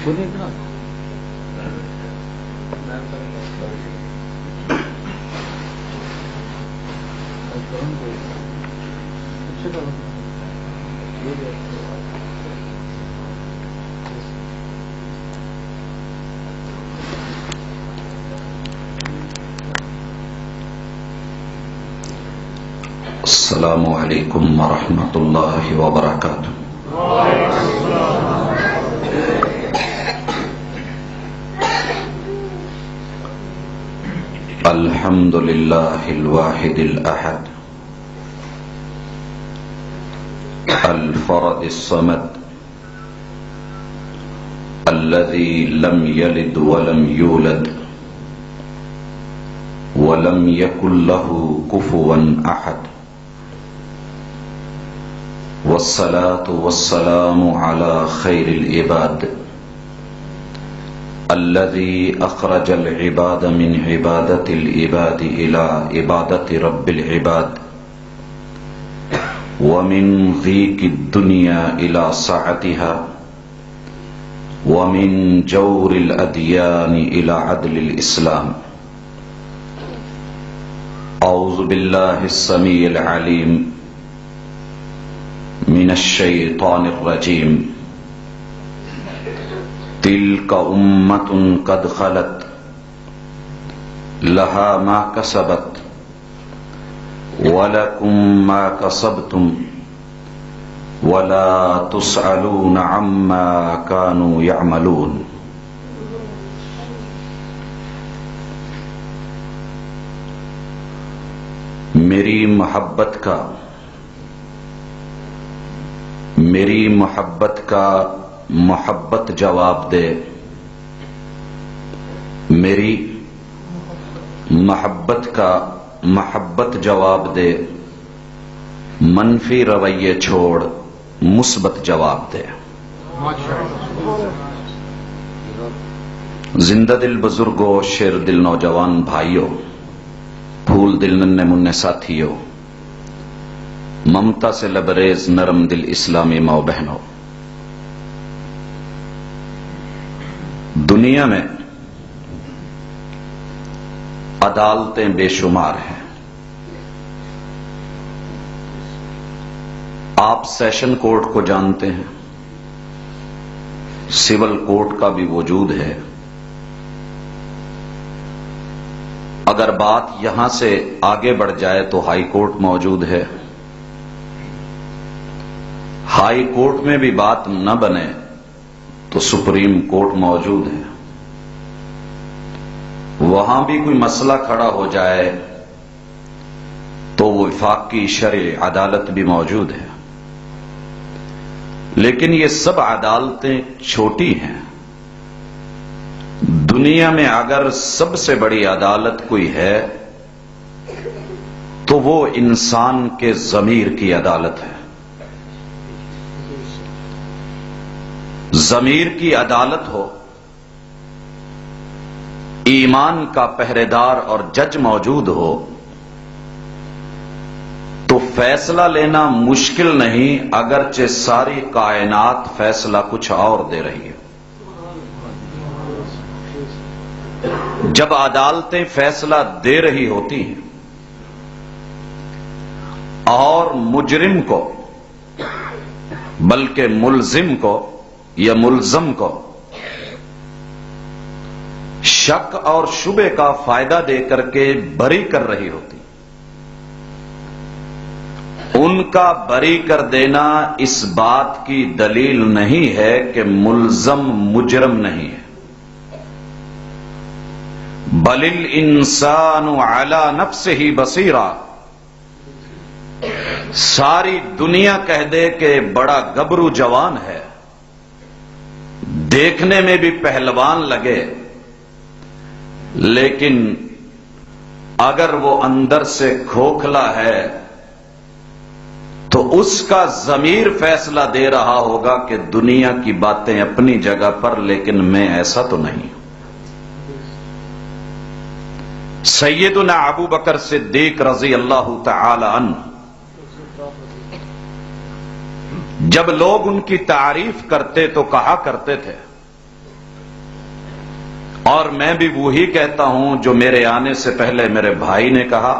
السلام علیکم ورحمۃ اللہ وبرکاتہ۔ الحمد للہ الواحد الأحد الفرد الصمد الذي لم يلد ولم يولد ولم يكن له كفوا أحد، والصلاة والسلام على خير العباد الذي أخرج العباد من عبادة العباد إلى عبادة رب العباد، ومن ضيق الدنيا إلى سعتها، ومن جور الأديان إلى عدل الإسلام۔ أعوذ بالله السميع العليم من الشيطان الرجيم۔ تلك أمة قد خلت لها ما كسبت ولكم ما كسبتم ولا تسألون عما كانوا يعملون۔ میری محبت کا محبت جواب دے، میری محبت کا محبت جواب دے، منفی رویے چھوڑ مثبت جواب دے۔ زندہ دل بزرگوں، شیر دل نوجوان بھائیوں، پھول دل ننے مننے ساتھیوں، ممتا سے لبریز نرم دل اسلامی ماؤ بہنوں، دنیا میں عدالتیں بے شمار ہیں۔ آپ سیشن کورٹ کو جانتے ہیں، سول کورٹ کا بھی وجود ہے۔ اگر بات یہاں سے آگے بڑھ جائے تو ہائی کورٹ موجود ہے، ہائی کورٹ میں بھی بات نہ بنے تو سپریم کورٹ موجود ہے، وہاں بھی کوئی مسئلہ کھڑا ہو جائے تو وفاقی شرعی عدالت بھی موجود ہے۔ لیکن یہ سب عدالتیں چھوٹی ہیں۔ دنیا میں اگر سب سے بڑی عدالت کوئی ہے تو وہ انسان کے ضمیر کی عدالت ہے۔ ضمیر کی عدالت ہو، ایمان کا پہرے دار اور جج موجود ہو تو فیصلہ لینا مشکل نہیں، اگرچہ ساری کائنات فیصلہ کچھ اور دے رہی ہے۔ جب عدالتیں فیصلہ دے رہی ہوتی ہیں اور مجرم کو بلکہ ملزم کو یا ملزم کو شک اور شبے کا فائدہ دے کر کے بری کر رہی ہوتی، ان کا بری کر دینا اس بات کی دلیل نہیں ہے کہ ملزم مجرم نہیں ہے۔ بل الانسان علی نفسہ بصیرہ، ساری دنیا کہہ دے کہ بڑا گبرو جوان ہے، دیکھنے میں بھی پہلوان لگے، لیکن اگر وہ اندر سے کھوکھلا ہے تو اس کا ضمیر فیصلہ دے رہا ہوگا کہ دنیا کی باتیں اپنی جگہ پر، لیکن میں ایسا تو نہیں۔ سیدنا ابو بکر صدیق رضی اللہ تعالی عنہ، جب لوگ ان کی تعریف کرتے تو کہا کرتے تھے اور میں بھی وہی کہتا ہوں جو میرے آنے سے پہلے میرے بھائی نے کہا.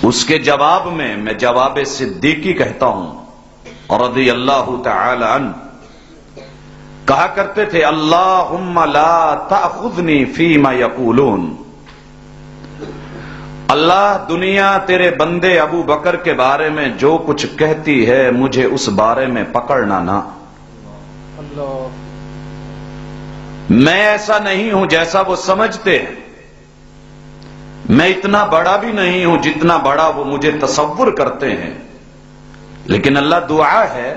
اس کے جواب میں جواب صدیقی کہتا ہوں رضی اللہ تعالی عنہ. کہا کرتے تھے اللہم لا تأخذنی فیما یقولون. اللہ دنیا تیرے بندے ابو بکر کے بارے میں جو کچھ کہتی ہے مجھے اس بارے میں پکڑنا نہ. میں ایسا نہیں ہوں جیسا وہ سمجھتے ہیں. میں اتنا بڑا بھی نہیں ہوں جتنا بڑا وہ مجھے تصور کرتے ہیں. لیکن اللہ دعا ہے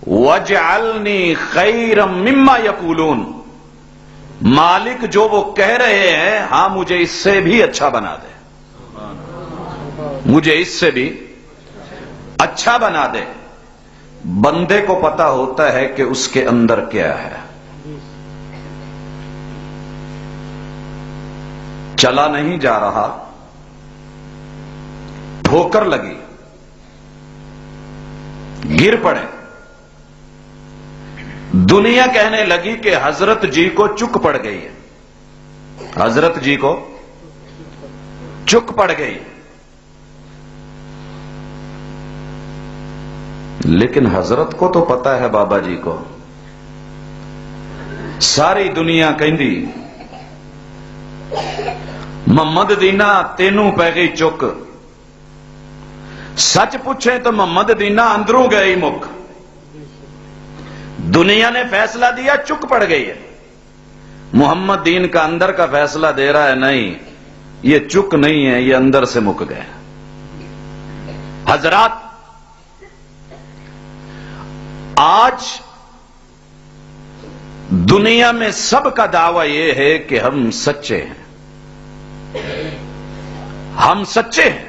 وَاجْعَلْنِي خَيْرًا مِمَّا يَقُولُونَ. مالک جو وہ کہہ رہے ہیں ہاں مجھے اس سے بھی اچھا بنا دے. مجھے اس سے بھی اچھا بنا دے. بندے کو پتا ہوتا ہے کہ اس کے اندر کیا ہے. چلا نہیں جا رہا, ٹھوکر لگی, گر پڑے. دنیا کہنے لگی کہ حضرت جی کو چک پڑ گئی ہے. حضرت جی کو چک پڑ گئی. لیکن حضرت کو تو پتا ہے بابا جی کو. ساری دنیا کہندی محمد دینا تینوں پہ گئی چک. سچ پوچھے تو محمد دینا اندروں گئی مک. دنیا نے فیصلہ دیا چک پڑ گئی ہے. محمد دین کا اندر کا فیصلہ دے رہا ہے نہیں یہ چک نہیں ہے, یہ اندر سے مک گئے. حضرات آج دنیا میں سب کا دعویٰ یہ ہے کہ ہم سچے ہیں. ہم سچے ہیں.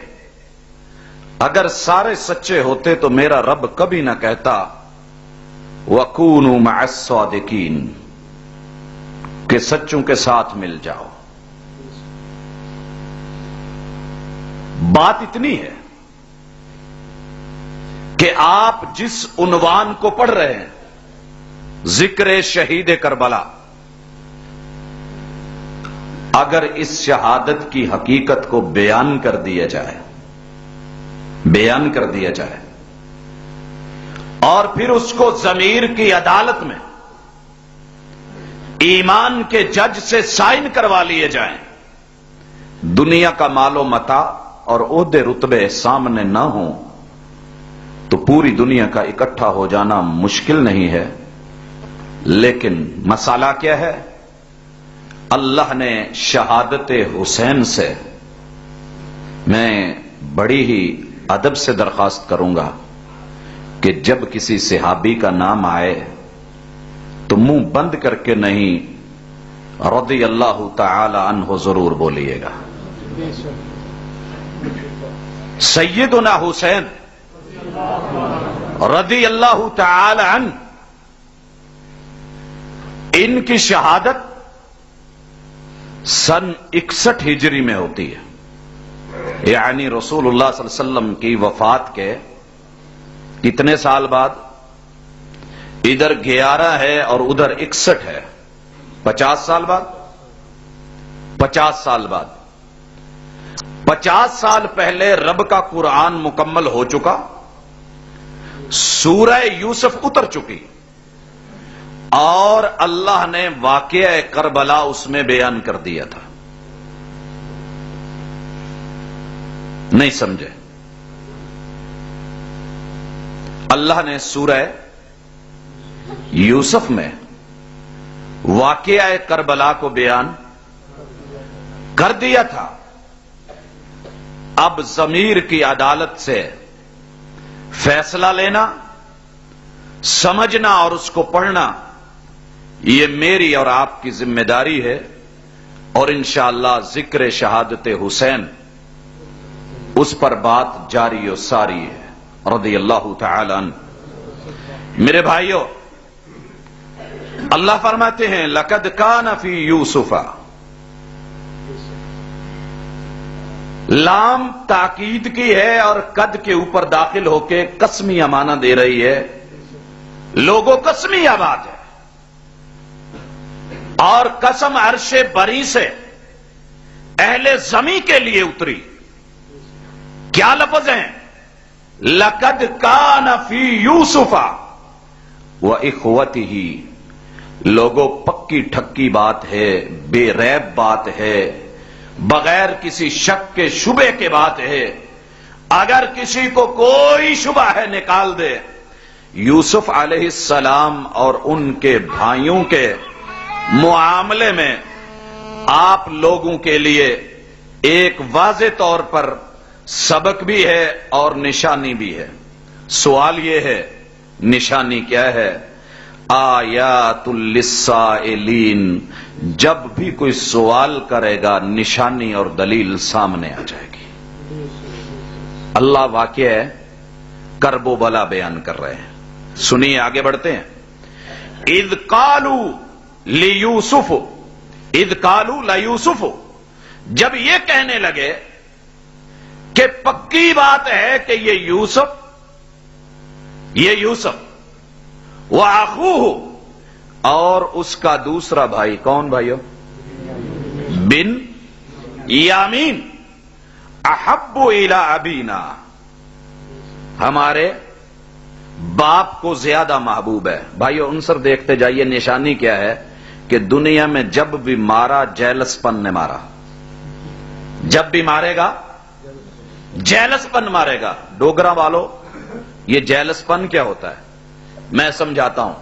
اگر سارے سچے ہوتے تو میرا رب کبھی نہ کہتا وَكُونُوا مَعَ الصَّادِقِينَ کہ سچوں کے ساتھ مل جاؤ. بات اتنی ہے کہ آپ جس عنوان کو پڑھ رہے ہیں ذکر شہید کربلا, اگر اس شہادت کی حقیقت کو بیان کر دیا جائے اور پھر اس کو ضمیر کی عدالت میں ایمان کے جج سے سائن کروا لیے جائیں, دنیا کا مال و متاع اور عہدے رتبے سامنے نہ ہوں تو پوری دنیا کا اکٹھا ہو جانا مشکل نہیں ہے. لیکن مسئلہ کیا ہے؟ اللہ نے شہادت حسین سے, میں بڑی ہی ادب سے درخواست کروں گا کہ جب کسی صحابی کا نام آئے تو منہ بند کر کے نہیں رضی اللہ تعالی عنہ ضرور بولیے گا. سیدنا حسین رضی اللہ تعالی عنہ, ان کی شہادت سن 61 ہجری میں ہوتی ہے. یعنی رسول اللہ صلی اللہ علیہ وسلم کی وفات کے کتنے سال بعد؟ ادھر 11 ہے اور ادھر 61 ہے. 50 سال بعد. 50 سال بعد. 50 سال پہلے رب کا قرآن مکمل ہو چکا, سورہ یوسف اتر چکی اور اللہ نے واقعہ کربلا اس میں بیان کر دیا تھا. نہیں سمجھے؟ اللہ نے سورہ یوسف میں واقعہ کربلا کو بیان کر دیا تھا. اب ضمیر کی عدالت سے فیصلہ لینا, سمجھنا اور اس کو پڑھنا یہ میری اور آپ کی ذمہ داری ہے. اور انشاءاللہ ذکر شہادت حسین اس پر بات جاری و ساری ہے رضی اللہ تعالی عنہ. میرے بھائیوں, اللہ فرماتے ہیں لقد کان فی یوسف, لام تاکید کی ہے اور قد کے اوپر داخل ہو کے قسمی امانہ دے رہی ہے. لوگوں قسمی بات ہے. اور قسم عرش بری سے اہل زمیں کے لیے اتری. کیا لفظ ہیں؟ لقد کان فی یوسف واخوتہ. لوگوں پکی ٹھکی بات ہے، بے ریب بات ہے، بغیر کسی شک کے شبے کے بات ہے. اگر کسی کو کوئی شبہ ہے نکال دے. یوسف علیہ السلام اور ان کے بھائیوں کے معاملے میں آپ لوگوں کے لیے ایک واضح طور پر سبق بھی ہے اور نشانی بھی ہے. سوال یہ ہے، نشانی کیا ہے؟ آیات للسائلین. جب بھی کوئی سوال کرے گا نشانی اور دلیل سامنے آ جائے گی. اللہ واقعہ ہے کرب و بلا بیان کر رہے ہیں. سنیے، آگے بڑھتے ہیں. اذ قالوا لیوسف، اذ قالوا لیوسف. جب یہ کہنے لگے کہ پکی بات ہے کہ یہ یوسف وَأَخُوهُ، اور اس کا دوسرا بھائی. کون بھائیو؟ بن یامین. احب الی ابینا، ہمارے باپ کو زیادہ محبوب ہے. بھائیو عنصر دیکھتے جائیے. نشانی کیا ہے؟ کہ دنیا میں جب بھی مارا جیلس پن نے مارا. جب بھی مارے گا جیلس پن مارے گا. ڈوگرا والو، یہ جیلس پن کیا ہوتا ہے میں سمجھاتا ہوں.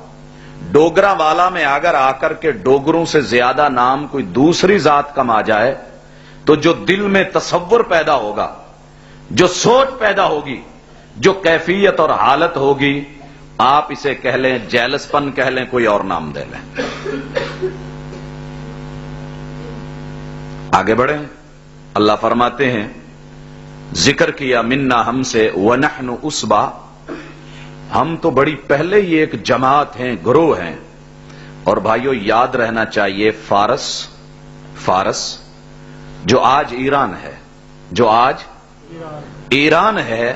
ڈوگرا والا میں اگر آ کر کے ڈوگروں سے زیادہ نام کوئی دوسری ذات کم آ جائے تو جو دل میں تصور پیدا ہوگا، جو سوچ پیدا ہوگی، جو کیفیت اور حالت ہوگی، آپ اسے کہہ لیں جیلس پن کہہ لیں، کوئی اور نام دے لیں. آگے بڑھیں. اللہ فرماتے ہیں، ذکر کیا منا ہم سے، وَنَحْنُ أُصْبَةٌ، ہم تو بڑی پہلے ہی ایک جماعت ہیں، گروہ ہیں. اور بھائیو یاد رہنا چاہیے فارس جو آج ایران ہے، جو آج ایران ہے،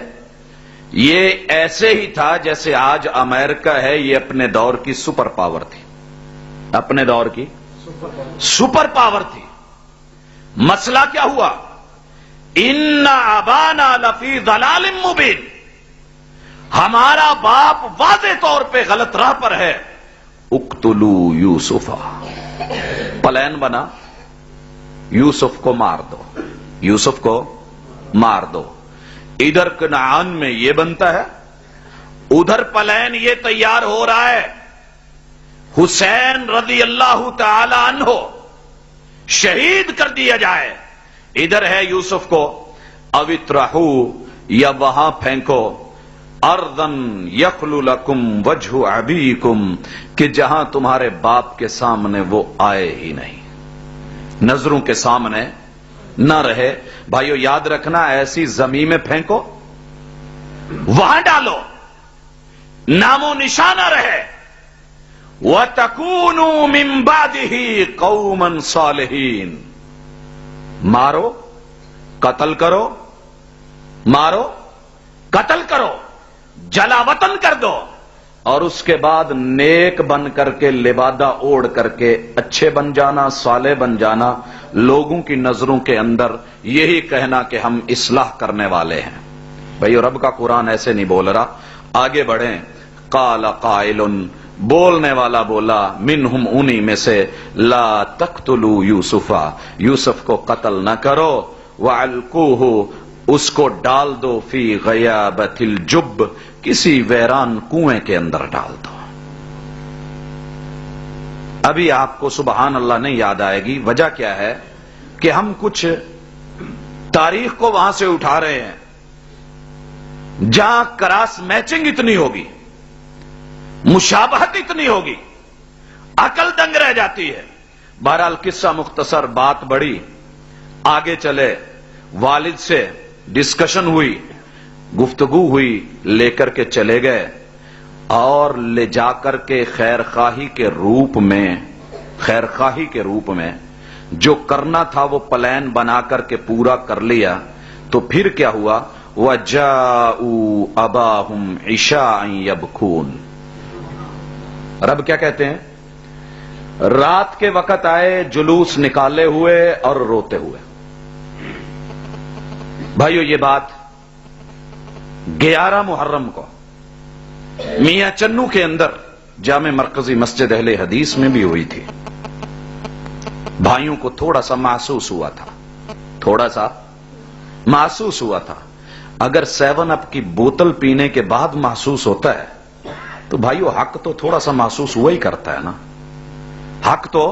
یہ ایسے ہی تھا جیسے آج امریکہ ہے. یہ اپنے دور کی سپر پاور تھی، اپنے دور کی سپر پاور تھی. مسئلہ کیا ہوا؟ ان ابانا لفی ضلال مبین، ہمارا باپ واضح طور پہ غلط راہ پر ہے. اقتلوا یوسف، پلان بنا یوسف کو مار دو، یوسف کو مار دو. ادھر کنعان میں یہ بنتا ہے، ادھر پلان یہ تیار ہو رہا ہے حسین رضی اللہ تعالی عنہ شہید کر دیا جائے. ادھر ہے یوسف کو اوترہو، یا وہاں پھینکو، اردن یخلو لکم وجہ ابیکم، کہ جہاں تمہارے باپ کے سامنے وہ آئے ہی نہیں، نظروں کے سامنے نہ رہے. بھائیو یاد رکھنا، ایسی زمین میں پھینکو، وہاں ڈالو، نام و نشانہ رہے. وَتَكُونُوا مِن بَعْدِهِ قَوْمًا صَالِحِينَ. مارو قتل کرو، مارو قتل کرو، جلا وطن کر دو، اور اس کے بعد نیک بن کر کے لبادہ اوڑھ کر کے اچھے بن جانا، صالح بن جانا. لوگوں کی نظروں کے اندر یہی کہنا کہ ہم اصلاح کرنے والے ہیں. بھائی رب کا قرآن ایسے نہیں بول رہا. آگے بڑھیں. قال قائل، بولنے والا بولا، منہم انہی میں سے، لا تقتلوا یوسفا، یوسف کو قتل نہ کرو، وَأَلْقُوهُ، اس کو ڈال دو، فی غیابت الجب، کسی ویران کنویں کے اندر ڈال دو. ابھی آپ کو سبحان اللہ نہیں یاد آئے گی. وجہ کیا ہے کہ ہم کچھ تاریخ کو وہاں سے اٹھا رہے ہیں جہاں کراس میچنگ اتنی ہوگی، مشابہت اتنی ہوگی، عقل دنگ رہ جاتی ہے. بہرحال قصہ مختصر، بات بڑی، آگے چلے. والد سے ڈسکشن ہوئی، گفتگو ہوئی، لے کر کے چلے گئے، اور لے جا کر کے خیر خواہی کے روپ میں جو کرنا تھا وہ پلان بنا کر کے پورا کر لیا. تو پھر کیا ہوا؟ وَجَاءُوا أَبَاهُمْ عِشَاءً يَبْكُونَ. رب کیا کہتے ہیں؟ رات کے وقت آئے جلوس نکالے ہوئے اور روتے ہوئے. بھائیو یہ بات 11 محرم کو میاں چنو کے اندر جامع مرکزی مسجد اہل حدیث میں بھی ہوئی تھی. بھائیوں کو تھوڑا سا محسوس ہوا تھا، تھوڑا سا محسوس ہوا تھا. اگر 7 اپ کی بوتل پینے کے بعد محسوس ہوتا ہے تو بھائیو حق تو تھوڑا سا محسوس ہوا ہی کرتا ہے نا. حق تو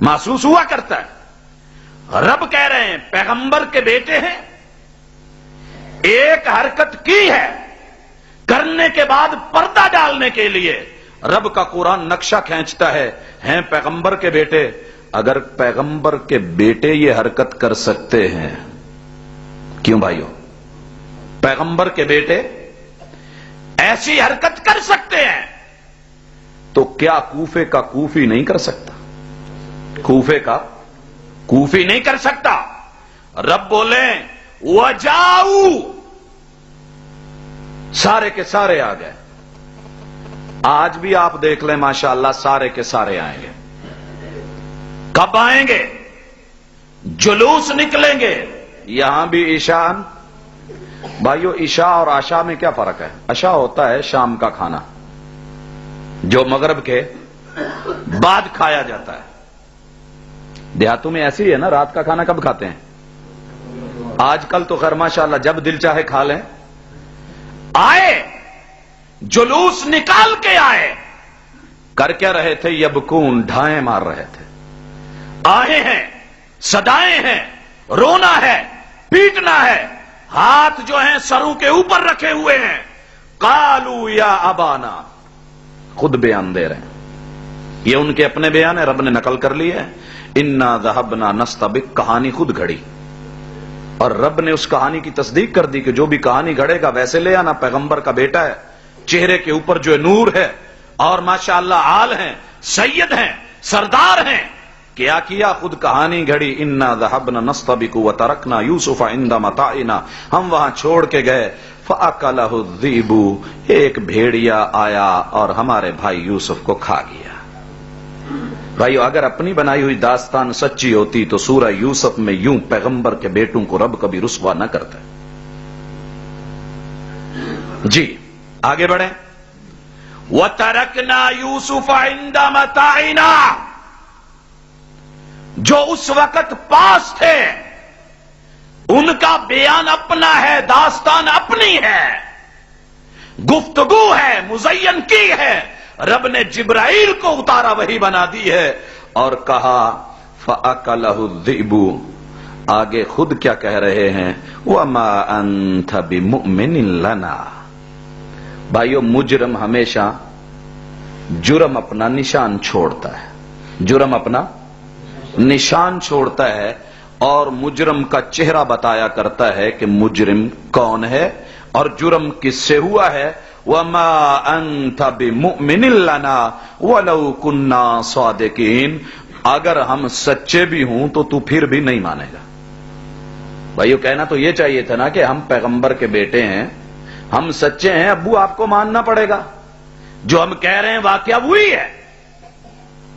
محسوس ہوا کرتا ہے. رب کہہ رہے ہیں پیغمبر کے بیٹے ہیں، ایک حرکت کی ہے کرنے کے بعد پردہ ڈالنے کے لیے رب کا قرآن نقشہ کھینچتا ہے. ہیں پیغمبر کے بیٹے، اگر پیغمبر کے بیٹے یہ حرکت کر سکتے ہیں، کیوں بھائیو؟ پیغمبر کے بیٹے ایسی حرکت کر سکتے ہیں تو کیا کوفے کا کوفی نہیں کر سکتا؟ کوفے کا کوفی نہیں کر سکتا. رب بولے وجاؤ، سارے کے سارے آ گئے. آج بھی آپ دیکھ لیں ماشاءاللہ سارے کے سارے آئیں گے. کب آئیں گے؟ جلوس نکلیں گے. یہاں بھی عشاء. بھائیو عشاء اور عشاء میں کیا فرق ہے؟ عشاء ہوتا ہے شام کا کھانا جو مغرب کے بعد کھایا جاتا ہے. دیہاتوں میں ایسی ہے نا، رات کا کھانا کب کھاتے ہیں؟ آج کل تو خیر ماشاءاللہ جب دل چاہے کھا لیں. آئے جلوس نکال کے آئے، کر کیا رہے تھے؟ یبکون، ڈھائیں مار رہے تھے. آئے ہیں، صدائیں ہیں، رونا ہے، پیٹنا ہے، ہاتھ جو ہیں سروں کے اوپر رکھے ہوئے ہیں. قالوا یا ابانا، خود بیان دے رہے ہیں. یہ ان کے اپنے بیان ہے، رب نے نقل کر لی ہے. انا ذهبنا نستبق، کہانی خود گھڑی، اور رب نے اس کہانی کی تصدیق کر دی کہ جو بھی کہانی گھڑے گا ویسے لے آنا. پیغمبر کا بیٹا ہے، چہرے کے اوپر جو نور ہے، اور ماشاءاللہ آل ہیں، سید ہیں، سردار ہیں. کیا خود کہانی گھڑی. انا ذهبنا نستبق وتركنا يوسف عند متاعنا، ہم وہاں چھوڑ کے گئے. فاكله الذئب، ایک بھیڑیا آیا اور ہمارے بھائی یوسف کو کھا گیا. بھائیو اگر اپنی بنائی ہوئی داستان سچی ہوتی تو سورہ یوسف میں یوں پیغمبر کے بیٹوں کو رب کبھی رسوا نہ کرتا. جی آگے بڑھیں. وَتَرَكْنَا يُوسُفَ عِنْدَ مَتَاعِنَا، جو اس وقت پاس تھے ان کا بیان اپنا ہے، داستان اپنی ہے، گفتگو ہے، مزین کی ہے. رب نے جبرائیل کو اتارا وہی بنا دی ہے اور کہا فَأَكَلَهُ الذِّئْبُ. آگے خود کیا کہہ رہے ہیں؟ وَمَا أَنْتَ بِمُؤْمِنٍ لَنَا. بھائیو مجرم ہمیشہ جرم اپنا نشان چھوڑتا ہے، جرم اپنا نشان چھوڑتا ہے اور مجرم کا چہرہ بتایا کرتا ہے کہ مجرم کون ہے اور جرم کس سے ہوا ہے. وَمَا أَنْتَ بِمُؤْمِنٍ لَنَا وَلَوْ كُنَّا صَادِقِينَ. اگر ہم سچے بھی ہوں تو تو پھر بھی نہیں مانے گا. بھائیو کہنا تو یہ چاہیے تھا نا کہ ہم پیغمبر کے بیٹے ہیں، ہم سچے ہیں، ابو آپ کو ماننا پڑے گا. جو ہم کہہ رہے ہیں واقعہ وہی ہے،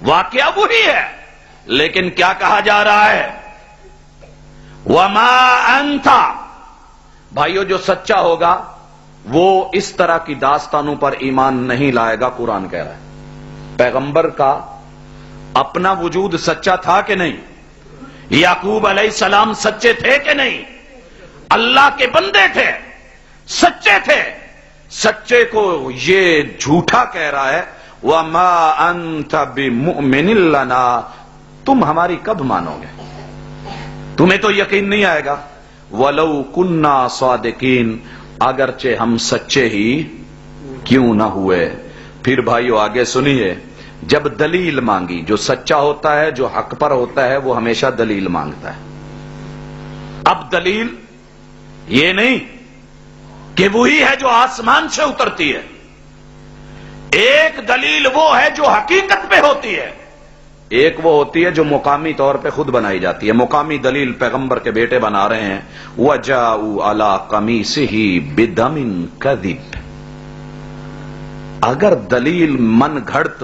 واقعہ وہی ہے. لیکن کیا کہا جا رہا ہے؟ وَمَا أَنْتَ. بھائیو جو سچا ہوگا وہ اس طرح کی داستانوں پر ایمان نہیں لائے گا. قرآن کہہ رہا ہے پیغمبر کا اپنا وجود سچا تھا کہ نہیں؟ یعقوب علیہ السلام سچے تھے کہ نہیں؟ اللہ کے بندے تھے، سچے تھے. سچے کو یہ جھوٹا کہہ رہا ہے وَمَا أَنْتَ بِمُؤْمِنٍ لَنَا. تم ہماری کب مانو گے؟ تمہیں تو یقین نہیں آئے گا. وَلَوْ كُنَّا صَادِقِينَ، اگرچہ ہم سچے ہی کیوں نہ ہوئے. پھر بھائیو آگے سنیے. جب دلیل مانگی، جو سچا ہوتا ہے، جو حق پر ہوتا ہے، وہ ہمیشہ دلیل مانگتا ہے. اب دلیل یہ نہیں کہ وہی ہے جو آسمان سے اترتی ہے. ایک دلیل وہ ہے جو حقیقت پہ ہوتی ہے، ایک وہ ہوتی ہے جو مقامی طور پہ خود بنائی جاتی ہے. مقامی دلیل پیغمبر کے بیٹے بنا رہے ہیں. وَجَاءُوا عَلَىٰ قَمِيصِهِ بِدَمٍ كَذِبٍ. اگر دلیل من گھڑت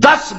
10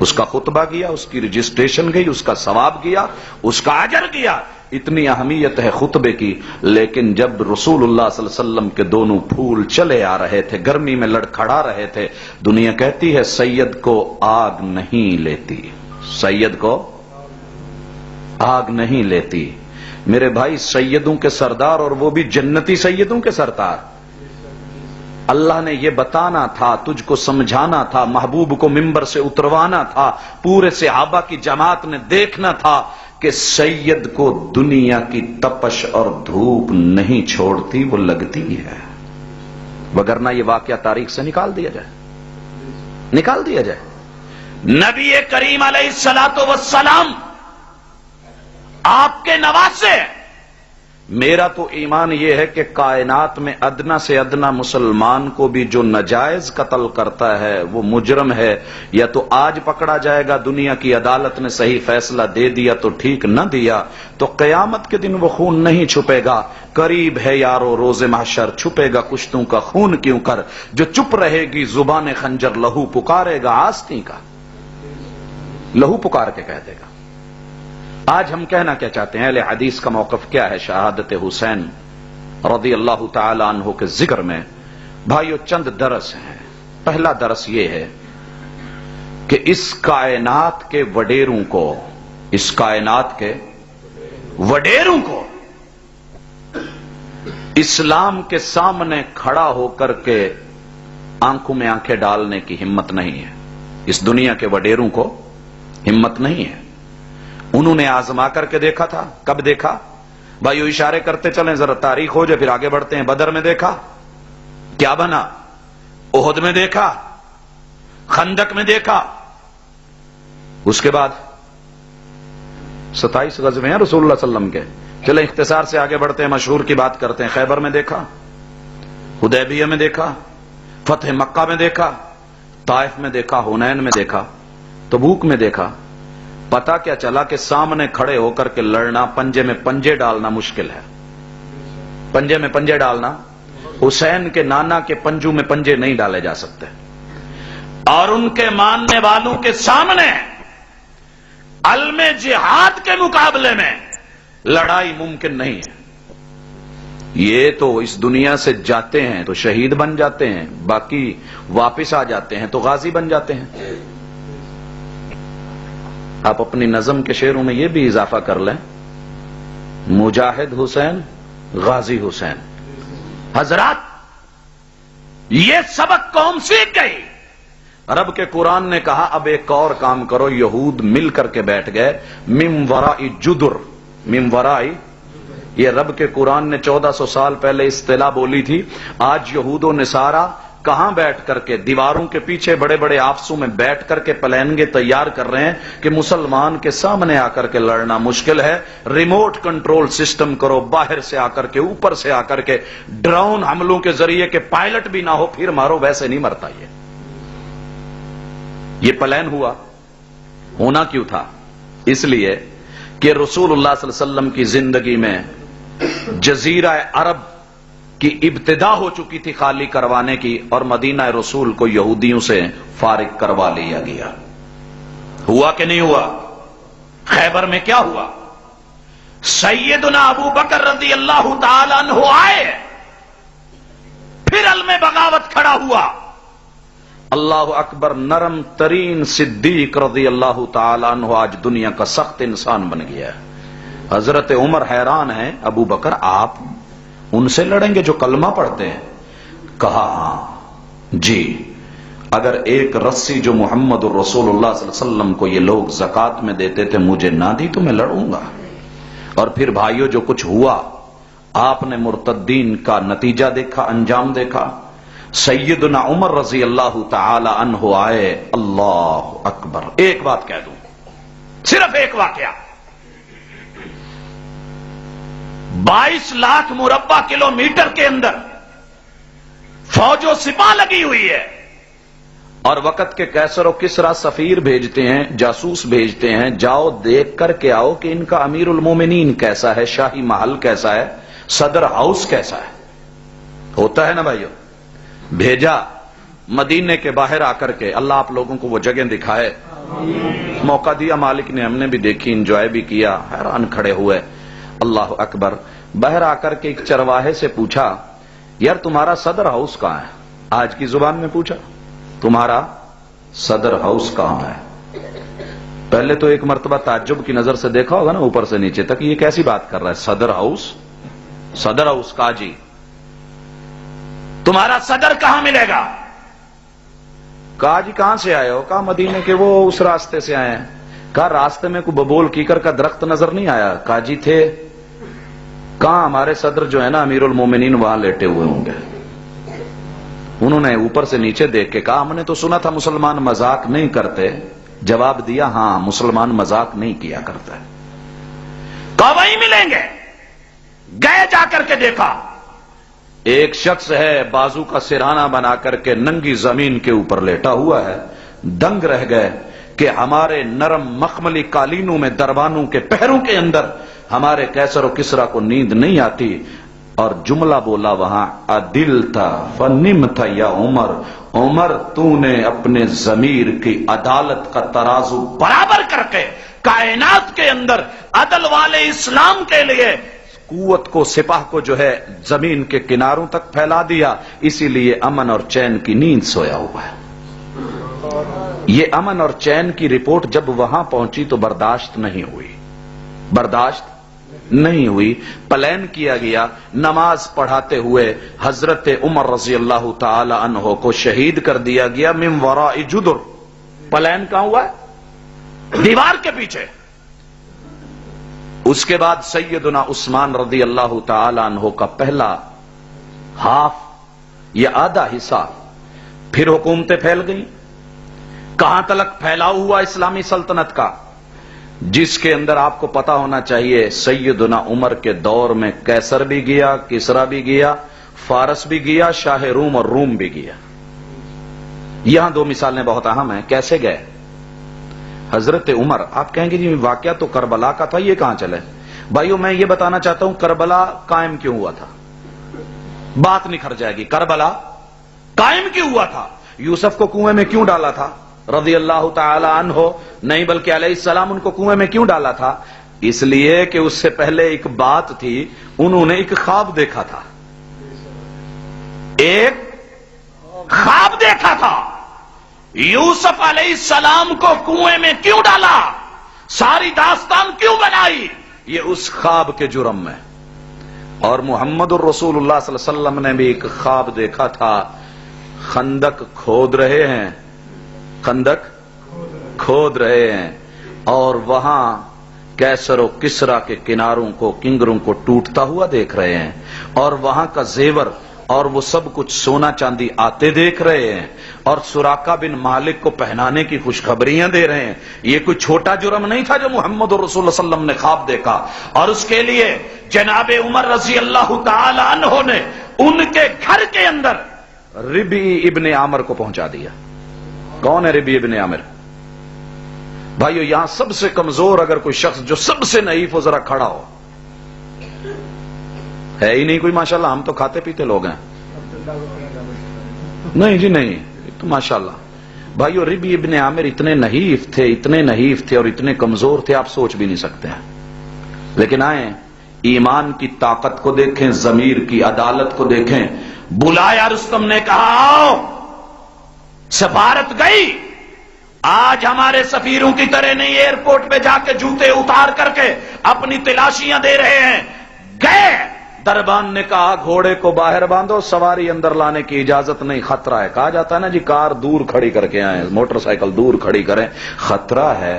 اس کا خطبہ گیا، اس کی رجسٹریشن گئی، اس کا ثواب گیا، اس کا اجر گیا، اتنی اہمیت ہے خطبے کی۔ لیکن جب رسول اللہ صلی اللہ علیہ وسلم کے دونوں پھول چلے آ رہے تھے، گرمی میں لڑکھڑا رہے تھے، دنیا کہتی ہے سید کو آگ نہیں لیتی، سید کو آگ نہیں لیتی۔ میرے بھائی سیدوں کے سردار، اور وہ بھی جنتی سیدوں کے سردار، اللہ نے یہ بتانا تھا، تجھ کو سمجھانا تھا، محبوب کو منبر سے اتروانا تھا، پورے صحابہ کی جماعت نے دیکھنا تھا کہ سید کو دنیا کی تپش اور دھوپ نہیں چھوڑتی، وہ لگتی ہے، وگرنہ یہ واقعہ تاریخ سے نکال دیا جائے، نکال دیا جائے۔ نبی کریم علیہ الصلوۃ والسلام آپ کے نواسے۔ میرا تو ایمان یہ ہے کہ کائنات میں ادنا سے ادنا مسلمان کو بھی جو ناجائز قتل کرتا ہے وہ مجرم ہے، یا تو آج پکڑا جائے گا، دنیا کی عدالت نے صحیح فیصلہ دے دیا تو ٹھیک، نہ دیا تو قیامت کے دن وہ خون نہیں چھپے گا۔ قریب ہے یارو روز محشر، چھپے گا کشتوں کا خون کیوں کر، جو چپ رہے گی زبان خنجر لہو پکارے گا آستین کا، لہو پکار کے کہہ دے گا۔ آج ہم کہنا کیا چاہتے ہیں؟ اہل حدیث کا موقف کیا ہے شہادت حسین رضی اللہ تعالی عنہ کے ذکر میں؟ بھائیو چند درس ہیں۔ پہلا درس یہ ہے کہ اس کائنات کے وڈیروں کو، اس کائنات کے وڈیروں کو اسلام کے سامنے کھڑا ہو کر کے آنکھوں میں آنکھیں ڈالنے کی ہمت نہیں ہے۔ اس دنیا کے وڈیروں کو ہمت نہیں ہے۔ انہوں نے آزما کر کے دیکھا تھا۔ کب دیکھا؟ بھائیو اشارے کرتے چلیں، ذرا تاریخ ہو جائے پھر آگے بڑھتے ہیں۔ بدر میں دیکھا کیا بنا، احد میں دیکھا، خندق میں دیکھا، اس کے بعد 27 غزوے ہیں رسول اللہ صلی اللہ علیہ وسلم کے۔ چلیں اختصار سے آگے بڑھتے ہیں، مشہور کی بات کرتے ہیں۔ خیبر میں دیکھا، حدیبیہ میں دیکھا، فتح مکہ میں دیکھا، طائف میں دیکھا، حنین میں دیکھا، تبوک میں دیکھا۔ پتا کیا چلا کہ سامنے کھڑے ہو کر کے لڑنا، پنجے میں پنجے ڈالنا مشکل ہے۔ پنجے میں پنجے ڈالنا، حسین کے نانا کے پنجوں میں پنجے نہیں ڈالے جا سکتے، اور ان کے ماننے والوں کے سامنے علم جہاد کے مقابلے میں لڑائی ممکن نہیں ہے۔ یہ تو اس دنیا سے جاتے ہیں تو شہید بن جاتے ہیں، باقی واپس آ جاتے ہیں تو غازی بن جاتے ہیں۔ آپ اپنی نظم کے شعروں میں یہ بھی اضافہ کر لیں، مجاہد حسین، غازی حسین۔ حضرات یہ سبق قوم سیکھ گئی۔ رب کے قرآن نے کہا اب ایک اور کام کرو۔ یہود مل کر کے بیٹھ گئے، من ورائی جدر، من ورائی، یہ رب کے قرآن نے 1400 سال پہلے اصطلاح بولی تھی۔ آج یہود و نصارہ کہاں بیٹھ کر کے، دیواروں کے پیچھے بڑے بڑے آفسوں میں بیٹھ کر کے پلینگے تیار کر رہے ہیں کہ مسلمان کے سامنے آ کر کے لڑنا مشکل ہے، ریموٹ کنٹرول سسٹم کرو، باہر سے آ کر کے، اوپر سے آ کر کے ڈرون حملوں کے ذریعے کہ پائلٹ بھی نہ ہو پھر مارو، ویسے نہیں مرتا۔ یہ پلان ہوا، ہونا کیوں تھا؟ اس لیے کہ رسول اللہ صلی اللہ علیہ وسلم کی زندگی میں جزیرہ عرب کی ابتدا ہو چکی تھی خالی کروانے کی، اور مدینہ رسول کو یہودیوں سے فارغ کروا لیا گیا۔ ہوا کہ نہیں ہوا؟ خیبر میں کیا ہوا؟ سیدنا ابو بکر رضی اللہ تعالی عنہ آئے، پھر علم بغاوت کھڑا ہوا۔ اللہ اکبر، نرم ترین صدیق رضی اللہ تعالی عنہ آج دنیا کا سخت انسان بن گیا ہے۔ حضرت عمر حیران ہیں، ابو بکر آپ ان سے لڑیں گے جو کلمہ پڑھتے ہیں؟ کہا ہاں جی، اگر ایک رسی جو محمد الرسول اللہ صلی اللہ علیہ وسلم کو یہ لوگ زکوٰۃ میں دیتے تھے مجھے نہ دی تو میں لڑوں گا۔ اور پھر بھائیوں جو کچھ ہوا، آپ نے مرتدین کا نتیجہ دیکھا، انجام دیکھا۔ سیدنا عمر رضی اللہ تعالی عنہ آئے، اللہ اکبر۔ ایک بات کہہ دوں، صرف ایک واقعہ، 22 لاکھ مربع کلومیٹر کے اندر فوج و سپاہ لگی ہوئی ہے، اور وقت کے کیسر و کسرا سفیر بھیجتے ہیں، جاسوس بھیجتے ہیں، جاؤ دیکھ کر کے آؤ کہ ان کا امیر المومنین کیسا ہے، شاہی محل کیسا ہے، صدر ہاؤس کیسا ہے۔ ہوتا ہے نا بھائیو؟ بھیجا، مدینے کے باہر آ کر کے اللہ آپ لوگوں کو وہ جگہ دکھائے موقع دیا مالک نے، ہم نے بھی دیکھی، انجوائے بھی کیا، حیران کھڑے ہوئے، اللہ اکبر۔ باہر آ کر کے ایک چرواہے سے پوچھا، یار تمہارا صدر ہاؤس کہاں ہے؟ آج کی زبان میں پوچھا، تمہارا صدر ہاؤس کہاں ہے؟ پہلے تو ایک مرتبہ تعجب کی نظر سے دیکھا ہوگا نا اوپر سے نیچے تک، یہ کیسی بات کر رہا ہے؟ صدر ہاؤس، صدر ہاؤس کہا جی، تمہارا صدر کہاں ملے گا؟ کہا جی کہاں سے آئے ہو؟ کہا مدینے کے وہ اس راستے سے آئے ہیں۔ کہا راستے میں کوئی ببول کیکر کا درخت نظر نہیں آیا؟ کہا جی تھے۔ کہاں ہمارے صدر جو ہے نا امیر المومنین وہاں لیٹے ہوئے ہوں گے۔ انہوں نے اوپر سے نیچے دیکھ کے کہا ہم نے تو سنا تھا مسلمان مذاق نہیں کرتے۔ جواب دیا ہاں مسلمان مذاق نہیں کیا کرتا ہے۔ کہا وہیں ملیں گے۔ گئے، جا کر کے دیکھا ایک شخص ہے بازو کا سرہانہ بنا کر کے ننگی زمین کے اوپر لیٹا ہوا ہے۔ دنگ رہ گئے کہ ہمارے نرم مخملی قالینوں میں دربانوں کے پہروں کے اندر ہمارے کیسر و کسرا کو نیند نہیں آتی، اور جملہ بولا وہاں عدل تھا فنم تھا یا عمر، عمر تو نے اپنے ضمیر کی عدالت کا ترازو برابر کر کے کائنات کے اندر عدل والے اسلام کے لیے قوت کو، سپاہ کو جو ہے زمین کے کناروں تک پھیلا دیا، اسی لیے امن اور چین کی نیند سویا ہوا ہے۔ یہ امن اور چین کی رپورٹ جب وہاں پہنچی تو برداشت نہیں ہوئی، برداشت نہیں ہوئی، پلان کیا گیا، نماز پڑھاتے ہوئے حضرت عمر رضی اللہ تعالی عنہ کو شہید کر دیا گیا من وراء جدر۔ پلان کہاں ہوا ہے؟ دیوار کے پیچھے۔ اس کے بعد سیدنا عثمان رضی اللہ تعالی عنہ کا پہلا ہاف یا آدھا حصہ، پھر حکومتیں پھیل گئیں۔ کہاں تلک پھیلاؤ ہوا اسلامی سلطنت کا، جس کے اندر آپ کو پتا ہونا چاہیے سیدنا عمر کے دور میں کیسر بھی گیا، کسرا بھی گیا، فارس بھی گیا، شاہ روم اور روم بھی گیا۔ یہاں دو مثالیں بہت اہم ہیں۔ کیسے گئے؟ حضرت عمر، آپ کہیں گے جی واقعہ تو کربلا کا تھا، یہ کہاں چلے؟ بھائیو میں یہ بتانا چاہتا ہوں کربلا قائم کیوں ہوا تھا، بات نکھر جائے گی۔ کربلا قائم کیوں ہوا تھا؟ یوسف کو کنویں میں کیوں ڈالا تھا رضی اللہ تعالی عنہ؟ نہیں بلکہ علیہ السلام ان کو کنویں میں کیوں ڈالا تھا؟ اس لیے کہ اس سے پہلے ایک بات تھی، انہوں نے ایک خواب دیکھا تھا، ایک خواب دیکھا تھا۔ یوسف علیہ السلام کو کنویں میں کیوں ڈالا، ساری داستان کیوں بنائی؟ یہ اس خواب کے جرم میں۔ اور محمد الرسول اللہ صلی اللہ علیہ وسلم نے بھی ایک خواب دیکھا تھا، خندق کھود رہے ہیں، خندق کھود رہے ہیں، اور وہاں کیسر و کسرا کے کناروں کو، کنگروں کو ٹوٹتا ہوا دیکھ رہے ہیں، اور وہاں کا زیور اور وہ سب کچھ سونا چاندی آتے دیکھ رہے ہیں، اور سراقہ بن مالک کو پہنانے کی خوشخبریاں دے رہے ہیں۔ یہ کوئی چھوٹا جرم نہیں تھا جو محمد رسول اللہ صلی اللہ علیہ وسلم نے خواب دیکھا، اور اس کے لیے جناب عمر رضی اللہ تعالی عنہ نے ان کے گھر کے اندر ربی ابن عامر کو پہنچا دیا۔ کون ہے ربی ابن عامر؟ بھائیو یہاں سب سے کمزور اگر کوئی شخص جو سب سے نحیف ہو ذرا کھڑا ہو، ہے ہی نہیں کوئی ماشاءاللہ، ہم تو کھاتے پیتے لوگ ہیں۔ نہیں جی نہیں، تو ماشاءاللہ بھائیو ربی ابن عامر اتنے نحیف تھے، اتنے نحیف تھے اور اتنے کمزور تھے، آپ سوچ بھی نہیں سکتے ہیں۔ لیکن آئیں ایمان کی طاقت کو دیکھیں، ضمیر کی عدالت کو دیکھیں۔ بلایا رستم نے، کہا آؤ، سفارت گئی۔ آج ہمارے سفیروں کی طرح نہیں ایئرپورٹ پہ جا کے جوتے اتار کر کے اپنی تلاشیاں دے رہے ہیں۔ گئے، دربان نے کہا گھوڑے کو باہر باندھو، سواری اندر لانے کی اجازت نہیں، خطرہ ہے۔ کہا جاتا ہے نا جی کار دور کھڑی کر کے آئیں، موٹر سائیکل دور کھڑی کریں، خطرہ ہے،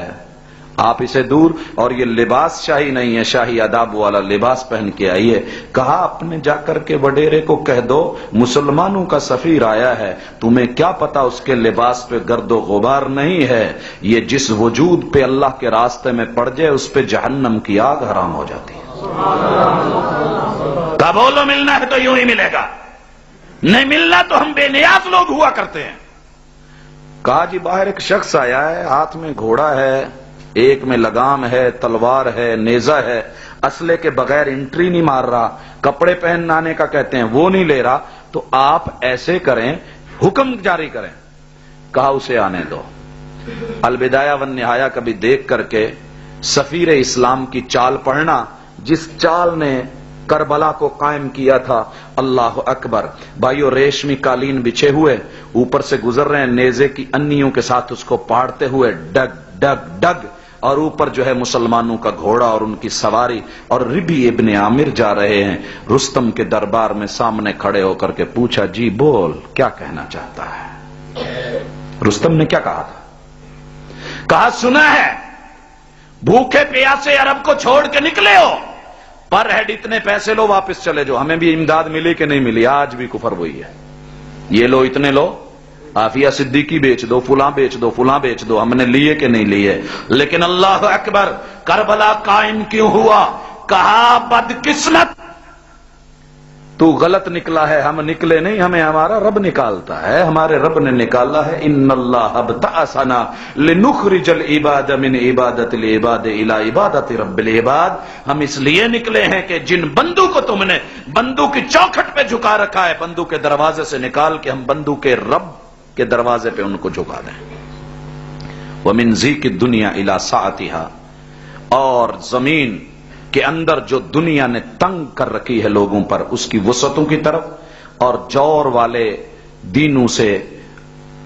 آپ اسے دور۔ اور یہ لباس شاہی نہیں ہے، شاہی آداب والا لباس پہن کے آئیے۔ کہا اپنے جا کر کے وڈیرے کو کہہ دو مسلمانوں کا سفیر آیا ہے، تمہیں کیا پتا اس کے لباس پہ گرد و غبار نہیں ہے، یہ جس وجود پہ اللہ کے راستے میں پڑ جائے اس پہ جہنم کی آگ حرام ہو جاتی ہے۔ کہا بولو ملنا ہے تو یوں ہی ملے گا، نہیں ملنا تو ہم بے نیاز لوگ ہوا کرتے ہیں۔ کہا جی باہر ایک شخص آیا ہے، ہاتھ میں گھوڑا ہے، ایک میں لگام ہے، تلوار ہے، نیزہ ہے، اسلحے کے بغیر انٹری نہیں مار رہا، کپڑے پہنانے کا کہتے ہیں وہ نہیں لے رہا، تو آپ ایسے کریں، حکم جاری کریں۔ کہا اسے آنے دو۔ البدایہ والنہایہ کبھی دیکھ کر کے سفیر اسلام کی چال پڑھنا، جس چال نے کربلا کو قائم کیا تھا. اللہ اکبر. بھائیو ریشمی قالین بچھے ہوئے اوپر سے گزر رہے ہیں نیزے کی انیوں کے ساتھ اس کو پاڑتے ہوئے، ڈگ ڈگ ڈگ، اور اوپر جو ہے مسلمانوں کا گھوڑا اور ان کی سواری، اور ربی ابن عامر جا رہے ہیں. رستم کے دربار میں سامنے کھڑے ہو کر کے پوچھا، جی بول کیا کہنا چاہتا ہے؟ رستم نے کیا کہا تھا؟ کہا سنا ہے بھوکے پیاسے عرب کو چھوڑ کے نکلے ہو، پر ہیڈ اتنے پیسے لو واپس چلے جاؤ. ہمیں بھی امداد ملی کہ نہیں ملی؟ آج بھی کفر وہی ہے. یہ لو اتنے لو، عافیہ صدیقی بیچ دو، فلاں بیچ دو، فلاں بیچ دو، ہم نے لیے کہ نہیں لیے. لیکن اللہ اکبر، کربلا قائم کیوں ہوا؟ کہا بدقسمت تو غلط نکلا ہے، ہم نکلے نہیں، ہمیں ہمارا رب نکالتا ہے. ہمارے رب نے نکالا ہے. ان اللہ ابتعثنا لنخرج العباد من عبادت العباد الى عبادت رب العباد. ہم اس لیے نکلے ہیں کہ جن بندوں کو تم نے بندوں کی چوکھٹ پہ جھکا رکھا ہے، بندوں کے دروازے سے نکال کے ہم بندوں کے رب کے دروازے پہ ان کو جھکا دیں. ومن ضیق الدنیا الى سعتها، اور زمین کے اندر جو دنیا نے تنگ کر رکھی ہے لوگوں پر، اس کی وسعتوں کی طرف، اور جور والے دینوں سے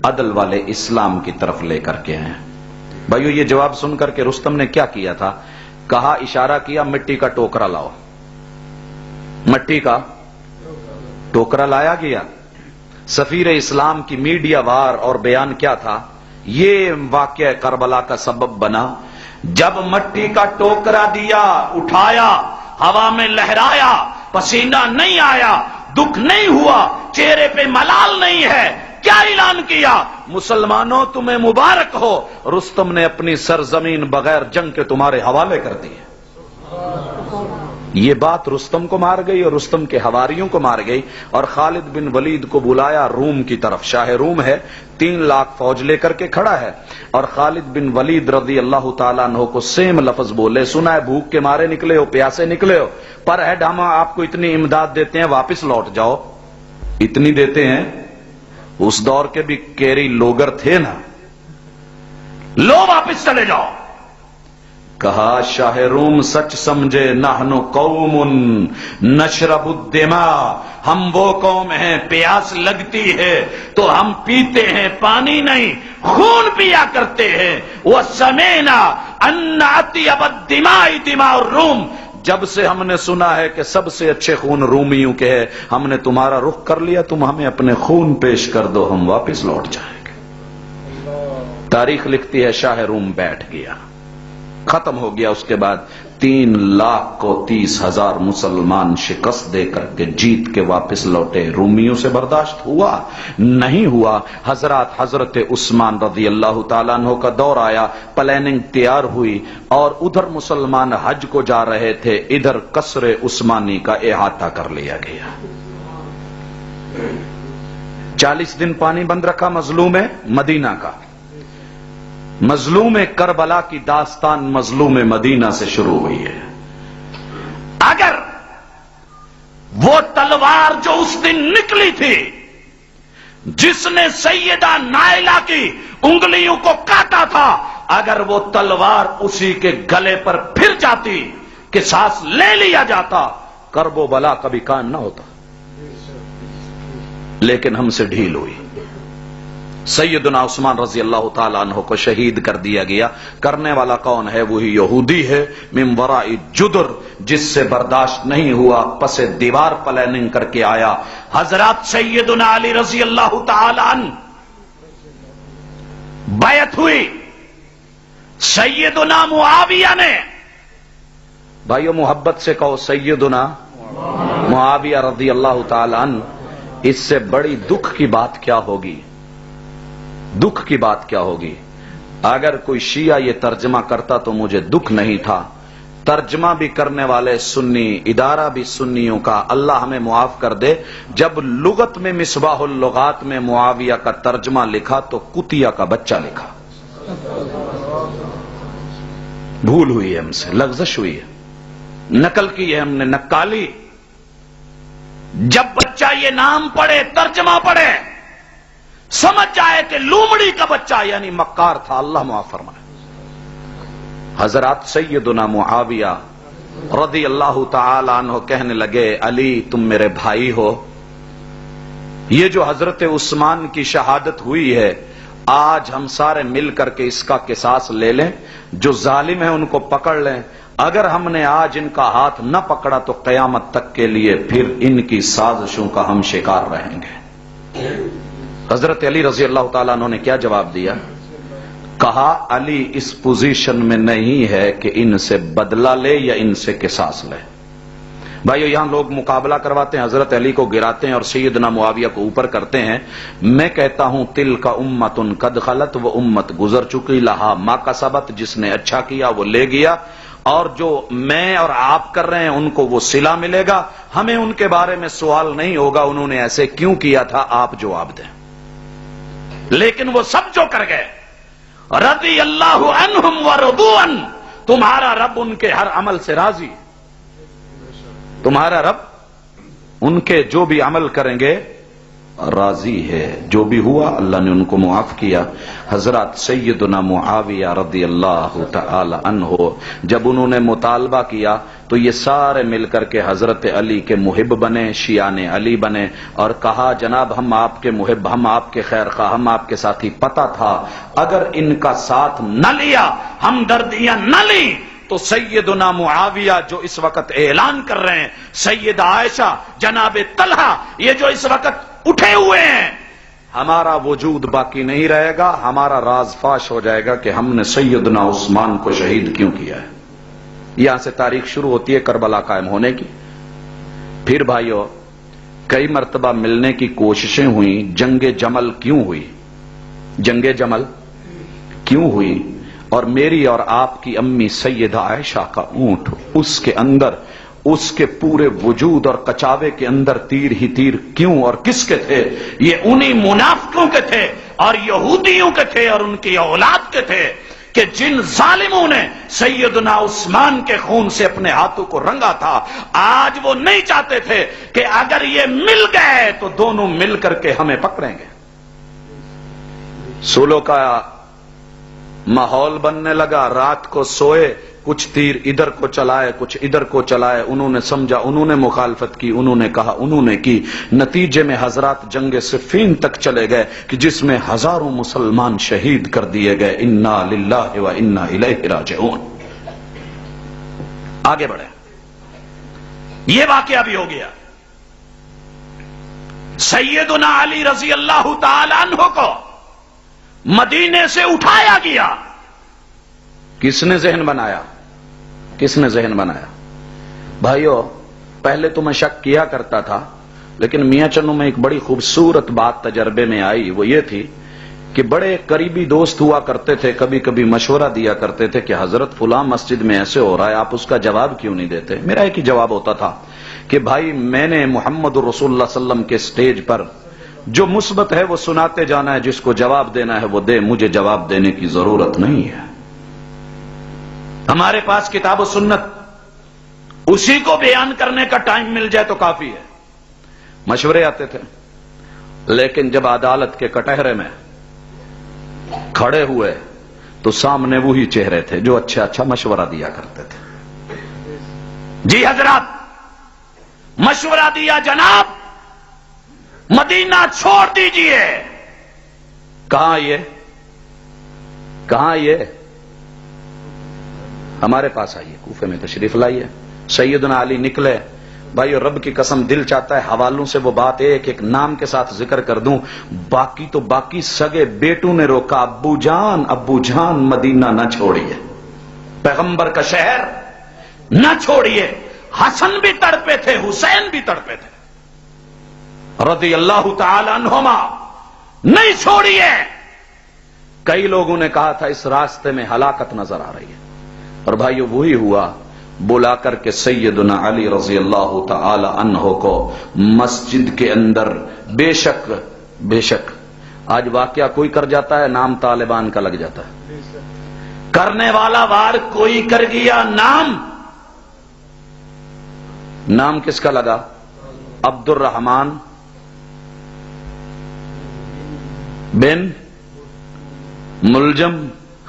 عدل والے اسلام کی طرف لے کر کے ہیں. بھائیو یہ جواب سن کر کے رستم نے کیا کیا تھا؟ کہا، اشارہ کیا، مٹی کا ٹوکرا لاؤ. مٹی کا ٹوکرا لایا گیا. سفیر اسلام کی میڈیا وار اور بیان کیا تھا؟ یہ واقعہ کربلا کا سبب بنا. جب مٹی کا ٹوکرا دیا، اٹھایا، ہوا میں لہرایا، پسینہ نہیں آیا، دکھ نہیں ہوا، چہرے پہ ملال نہیں ہے، کیا اعلان کیا؟ مسلمانوں تمہیں مبارک ہو، رستم نے اپنی سرزمین بغیر جنگ کے تمہارے حوالے کر دی. یہ بات رستم کو مار گئی اور رستم کے حواریوں کو مار گئی. اور خالد بن ولید کو بلایا روم کی طرف. شاہ روم ہے، 3 لاکھ فوج لے کر کے کھڑا ہے، اور خالد بن ولید رضی اللہ تعالیٰ عنہ کو سیم لفظ بولے، سنا ہے بھوک کے مارے نکلے ہو، پیاسے نکلے ہو، پر ہیڈ ہم آپ کو اتنی امداد دیتے ہیں، واپس لوٹ جاؤ. اتنی دیتے ہیں، اس دور کے بھی کیری لوگر تھے نا، لو واپس چلے جاؤ. کہا شاہ روم سچ سمجھے، نحن قوم نشرب الدماء، ہم وہ قوم ہیں پیاس لگتی ہے تو ہم پیتے ہیں پانی نہیں، خون پیا کرتے ہیں. وسمعنا ان اطیب الدماء دماء الروم، جب سے ہم نے سنا ہے کہ سب سے اچھے خون رومیوں کے ہیں، ہم نے تمہارا رخ کر لیا، تم ہمیں اپنے خون پیش کر دو، ہم واپس لوٹ جائیں گے. تاریخ لکھتی ہے شاہ روم بیٹھ گیا، ختم ہو گیا. اس کے بعد 3 لاکھ کو 30,000 مسلمان شکست دے کر کے جیت کے واپس لوٹے. رومیوں سے برداشت ہوا؟ نہیں ہوا. حضرت عثمان رضی اللہ تعالیٰ عنہ کا دور آیا، پلاننگ تیار ہوئی، اور ادھر مسلمان حج کو جا رہے تھے، ادھر قصر عثمانی کا احاطہ کر لیا گیا. 40 دن پانی بند رکھا مظلوم مدینہ کا. مظلوم کربلا کی داستان مظلوم مدینہ سے شروع ہوئی ہے. اگر وہ تلوار جو اس دن نکلی تھی، جس نے سیدہ نائلہ کی انگلیوں کو کاٹا تھا، اگر وہ تلوار اسی کے گلے پر پھر جاتی کہ سانس لے لیا جاتا، کرب و بلا کبھی کان نہ ہوتا. لیکن ہم سے ڈھیل ہوئی. سیدنا عثمان رضی اللہ تعالیٰ عنہ کو شہید کر دیا گیا. کرنے والا کون ہے؟ وہی یہودی ہے، من وراء جدر، جس سے برداشت نہیں ہوا، پس دیوار پلاننگ کر کے آیا. حضرات سیدنا علی رضی اللہ تعالیٰ عنہ بیعت ہوئی. سیدنا معاویہ نے، بھائیو محبت سے کہو سیدنا معاویہ رضی اللہ تعالیٰ عنہ. اس سے بڑی دکھ کی بات کیا ہوگی؟ دکھ کی بات کیا ہوگی؟ اگر کوئی شیعہ یہ ترجمہ کرتا تو مجھے دکھ نہیں تھا. ترجمہ بھی کرنے والے سنی، ادارہ بھی سنیوں کا، اللہ ہمیں معاف کر دے. جب لغت میں مصباح اللغات میں معاویہ کا ترجمہ لکھا تو کتیا کا بچہ لکھا. بھول ہوئی ہے، ہم سے لغزش ہوئی ہے، نقل کی ہے ہم نے، نقالی. جب بچہ یہ نام پڑھے، ترجمہ پڑھے، سمجھ جائے کہ لومڑی کا بچہ یعنی مکار تھا. اللہ معاف فرمائے. حضرات سیدنا معاویہ رضی اللہ تعالی عنہ کہنے لگے علی تم میرے بھائی ہو، یہ جو حضرت عثمان کی شہادت ہوئی ہے آج ہم سارے مل کر کے اس کا قصاص لے لیں، جو ظالم ہیں ان کو پکڑ لیں. اگر ہم نے آج ان کا ہاتھ نہ پکڑا تو قیامت تک کے لیے پھر ان کی سازشوں کا ہم شکار رہیں گے. حضرت علی رضی اللہ تعالیٰ عنہ نے کیا جواب دیا؟ کہا علی اس پوزیشن میں نہیں ہے کہ ان سے بدلہ لے یا ان سے قصاص لے. بھائیو یہاں لوگ مقابلہ کرواتے ہیں، حضرت علی کو گراتے ہیں اور سیدنا معاویہ کو اوپر کرتے ہیں. میں کہتا ہوں تل کا امت قد خلت، وہ امت گزر چکی، لہا ما کسبت، جس نے اچھا کیا وہ لے گیا، اور جو میں اور آپ کر رہے ہیں ان کو وہ صلہ ملے گا. ہمیں ان کے بارے میں سوال نہیں ہوگا انہوں نے ایسے کیوں کیا تھا، آپ جواب دیں. لیکن وہ سب جو کر گئے رضی اللہ عنہم ورضوا عنہ، تمہارا رب ان کے ہر عمل سے راضی، تمہارا رب ان کے جو بھی عمل کریں گے راضی ہے. جو بھی ہوا اللہ نے ان کو معاف کیا. حضرات سیدنا معاویہ رضی اللہ تعالی عنہ جب انہوں نے مطالبہ کیا تو یہ سارے مل کر کے حضرت علی کے محب بنے، شیعان علی بنے، اور کہا جناب ہم آپ کے محب، ہم آپ کے خیر خواہ، ہم آپ کے ساتھی. پتہ تھا اگر ان کا ساتھ نہ لیا، ہمدردیاں نہ لی، تو سیدنا معاویہ جو اس وقت اعلان کر رہے ہیں، سیدہ عائشہ، جناب طلحہ، یہ جو اس وقت اٹھے ہوئے ہیں، ہمارا وجود باقی نہیں رہے گا. ہمارا راز فاش ہو جائے گا کہ ہم نے سیدنا عثمان کو شہید کیوں کیا ہے. یہاں سے تاریخ شروع ہوتی ہے کربلا قائم ہونے کی. پھر بھائیو کئی مرتبہ ملنے کی کوششیں ہوئیں. جنگ جمل کیوں ہوئی؟ جنگ جمل کیوں ہوئی؟ اور میری اور آپ کی امی سیدہ عائشہ کا اونٹ، اس کے اندر اس کے پورے وجود اور کچاوے کے اندر تیر ہی تیر کیوں اور کس کے تھے؟ یہ انہی منافقوں کے تھے اور یہودیوں کے تھے اور ان کی اولاد کے تھے کہ جن ظالموں نے سیدنا عثمان کے خون سے اپنے ہاتھوں کو رنگا تھا. آج وہ نہیں چاہتے تھے کہ اگر یہ مل گئے تو دونوں مل کر کے ہمیں پکڑیں گے. سولو کا ماحول بننے لگا. رات کو سوئے، کچھ تیر ادھر کو چلائے کچھ ادھر کو چلائے. انہوں نے سمجھا، انہوں نے مخالفت کی، انہوں نے کہا، انہوں نے کی. نتیجے میں حضرات جنگ صفین تک چلے گئے کہ جس میں ہزاروں مسلمان شہید کر دیے گئے. انا للہ و انا الیہ راجعون. آگے بڑھے. یہ واقعہ بھی ہو گیا. سیدنا علی رضی اللہ تعالی عنہ کو مدینے سے اٹھایا گیا. کس نے ذہن بنایا؟ کس نے ذہن بنایا؟ بھائیو پہلے تو میں شک کیا کرتا تھا، لیکن میاں چنو میں ایک بڑی خوبصورت بات تجربے میں آئی. وہ یہ تھی کہ بڑے قریبی دوست ہوا کرتے تھے، کبھی کبھی مشورہ دیا کرتے تھے کہ حضرت فلاں مسجد میں ایسے ہو رہا ہے، آپ اس کا جواب کیوں نہیں دیتے؟ میرا ایک ہی جواب ہوتا تھا کہ بھائی میں نے محمد رسول اللہ صلی اللہ علیہ وسلم کے سٹیج پر جو مثبت ہے وہ سناتے جانا ہے، جس کو جواب دینا ہے وہ دے، مجھے جواب دینے کی ضرورت نہیں ہے. ہمارے پاس کتاب و سنت، اسی کو بیان کرنے کا ٹائم مل جائے تو کافی ہے. مشورے آتے تھے، لیکن جب عدالت کے کٹہرے میں کھڑے ہوئے تو سامنے وہی چہرے تھے جو اچھا اچھا مشورہ دیا کرتے تھے. جی حضرات مشورہ دیا جناب، مدینہ چھوڑ دیجئے. کہاں یہ؟ کہاں یہ؟ ہمارے پاس آئیے، کوفے میں تشریف لائیے. سیدنا علی نکلے. بھائیو رب کی قسم دل چاہتا ہے حوالوں سے وہ بات ایک ایک نام کے ساتھ ذکر کر دوں. باقی تو باقی سگے بیٹوں نے روکا، ابو جان مدینہ نہ چھوڑیے، پیغمبر کا شہر نہ چھوڑیے. حسن بھی تڑپے تھے، حسین بھی تڑپے تھے رضی اللہ تعالی عنہما، نہیں چھوڑیے. کئی لوگوں نے کہا تھا اس راستے میں ہلاکت نظر آ رہی ہے، اور بھائیو وہی ہوا. بلا کر کے سیدنا علی رضی اللہ تعالی عنہ کو مسجد کے اندر، بے شک آج واقعہ کوئی کر جاتا ہے، نام طالبان کا لگ جاتا ہے. کرنے والا وار کوئی کر گیا، نام کس کا لگا؟ عبد الرحمان بن ملجم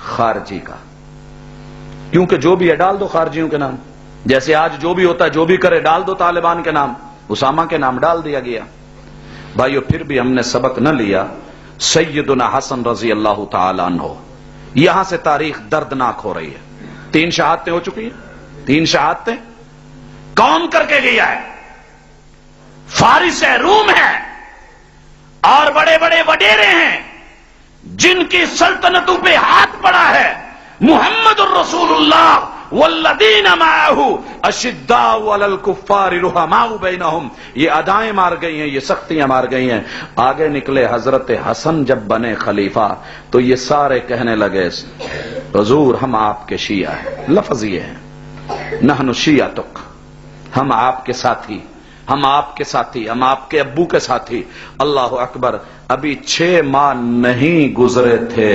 خارجی کا، کیونکہ جو بھی ہے ڈال دو خارجیوں کے نام، جیسے آج جو بھی ہوتا ہے جو بھی کرے ڈال دو طالبان کے نام، اسامہ کے نام ڈال دیا گیا۔ بھائیو پھر بھی ہم نے سبق نہ لیا۔ سیدنا حسن رضی اللہ تعالی عنہ، یہاں سے تاریخ دردناک ہو رہی ہے۔ 3 شہادتیں ہو چکی ہیں، 3 شہادتیں کون کر کے گیا ہے؟ فارس ہے، روم ہے، اور بڑے بڑے وڈیرے ہیں جن کی سلطنتوں پہ ہاتھ پڑا ہے۔ محمد الرسول اللہ والذین معہ اشداء علی الکفار رحماء بینہم، یہ ادائیں مار گئی ہیں، یہ سختیاں مار گئی ہیں۔ آگے نکلے حضرت حسن جب بنے خلیفہ تو یہ سارے کہنے لگے حضور ہم آپ کے شیعہ ہیں، لفظ یہ ہے نحن شیعتک، ہم آپ کے ساتھی، ہم آپ کے ساتھی، ہم آپ کے ابو کے ساتھی۔ اللہ اکبر، ابھی 6 ماہ نہیں گزرے تھے،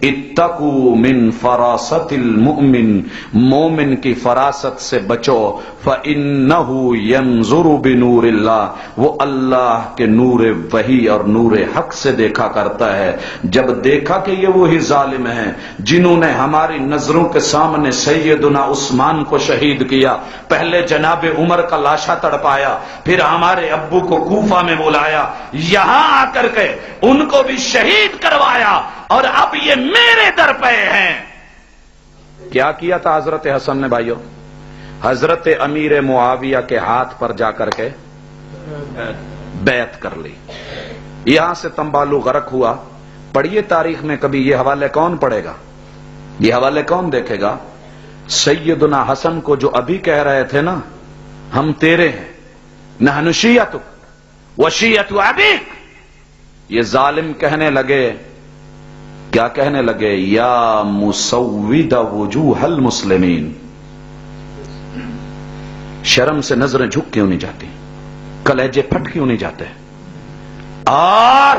اتقوا من فراست المؤمن، مومن کی فراست سے بچو، فإنه ينظر بنور اللہ، وہ اللہ کے نور وحی اور نور حق سے دیکھا کرتا ہے۔ جب دیکھا کہ یہ وہی ظالم ہیں جنہوں نے ہماری نظروں کے سامنے سیدنا عثمان کو شہید کیا، پہلے جناب عمر کا لاشا تڑپایا، پھر ہمارے ابو کو کوفہ میں بلایا، یہاں آ کر کے ان کو بھی شہید کروایا، اور اب یہ میرے در پہ ہیں۔ کیا کیا تھا حضرت حسن نے بھائیو؟ حضرت امیر معاویہ کے ہاتھ پر جا کر کے بیعت کر لی۔ یہاں سے تنبالو غرق ہوا۔ پڑھیے تاریخ میں کبھی، یہ حوالے کون پڑھے گا، یہ حوالے کون دیکھے گا؟ سیدنا حسن کو جو ابھی کہہ رہے تھے نا ہم تیرے ہیں، نحن شیعتک وشیعت ابیک، یہ ظالم کہنے لگے، کیا کہنے لگے؟ یا مسود وجوہ المسلمین، شرم سے نظریں جھک کیوں نہیں جاتی، کلیجے پھٹ کیوں نہیں جاتے، اور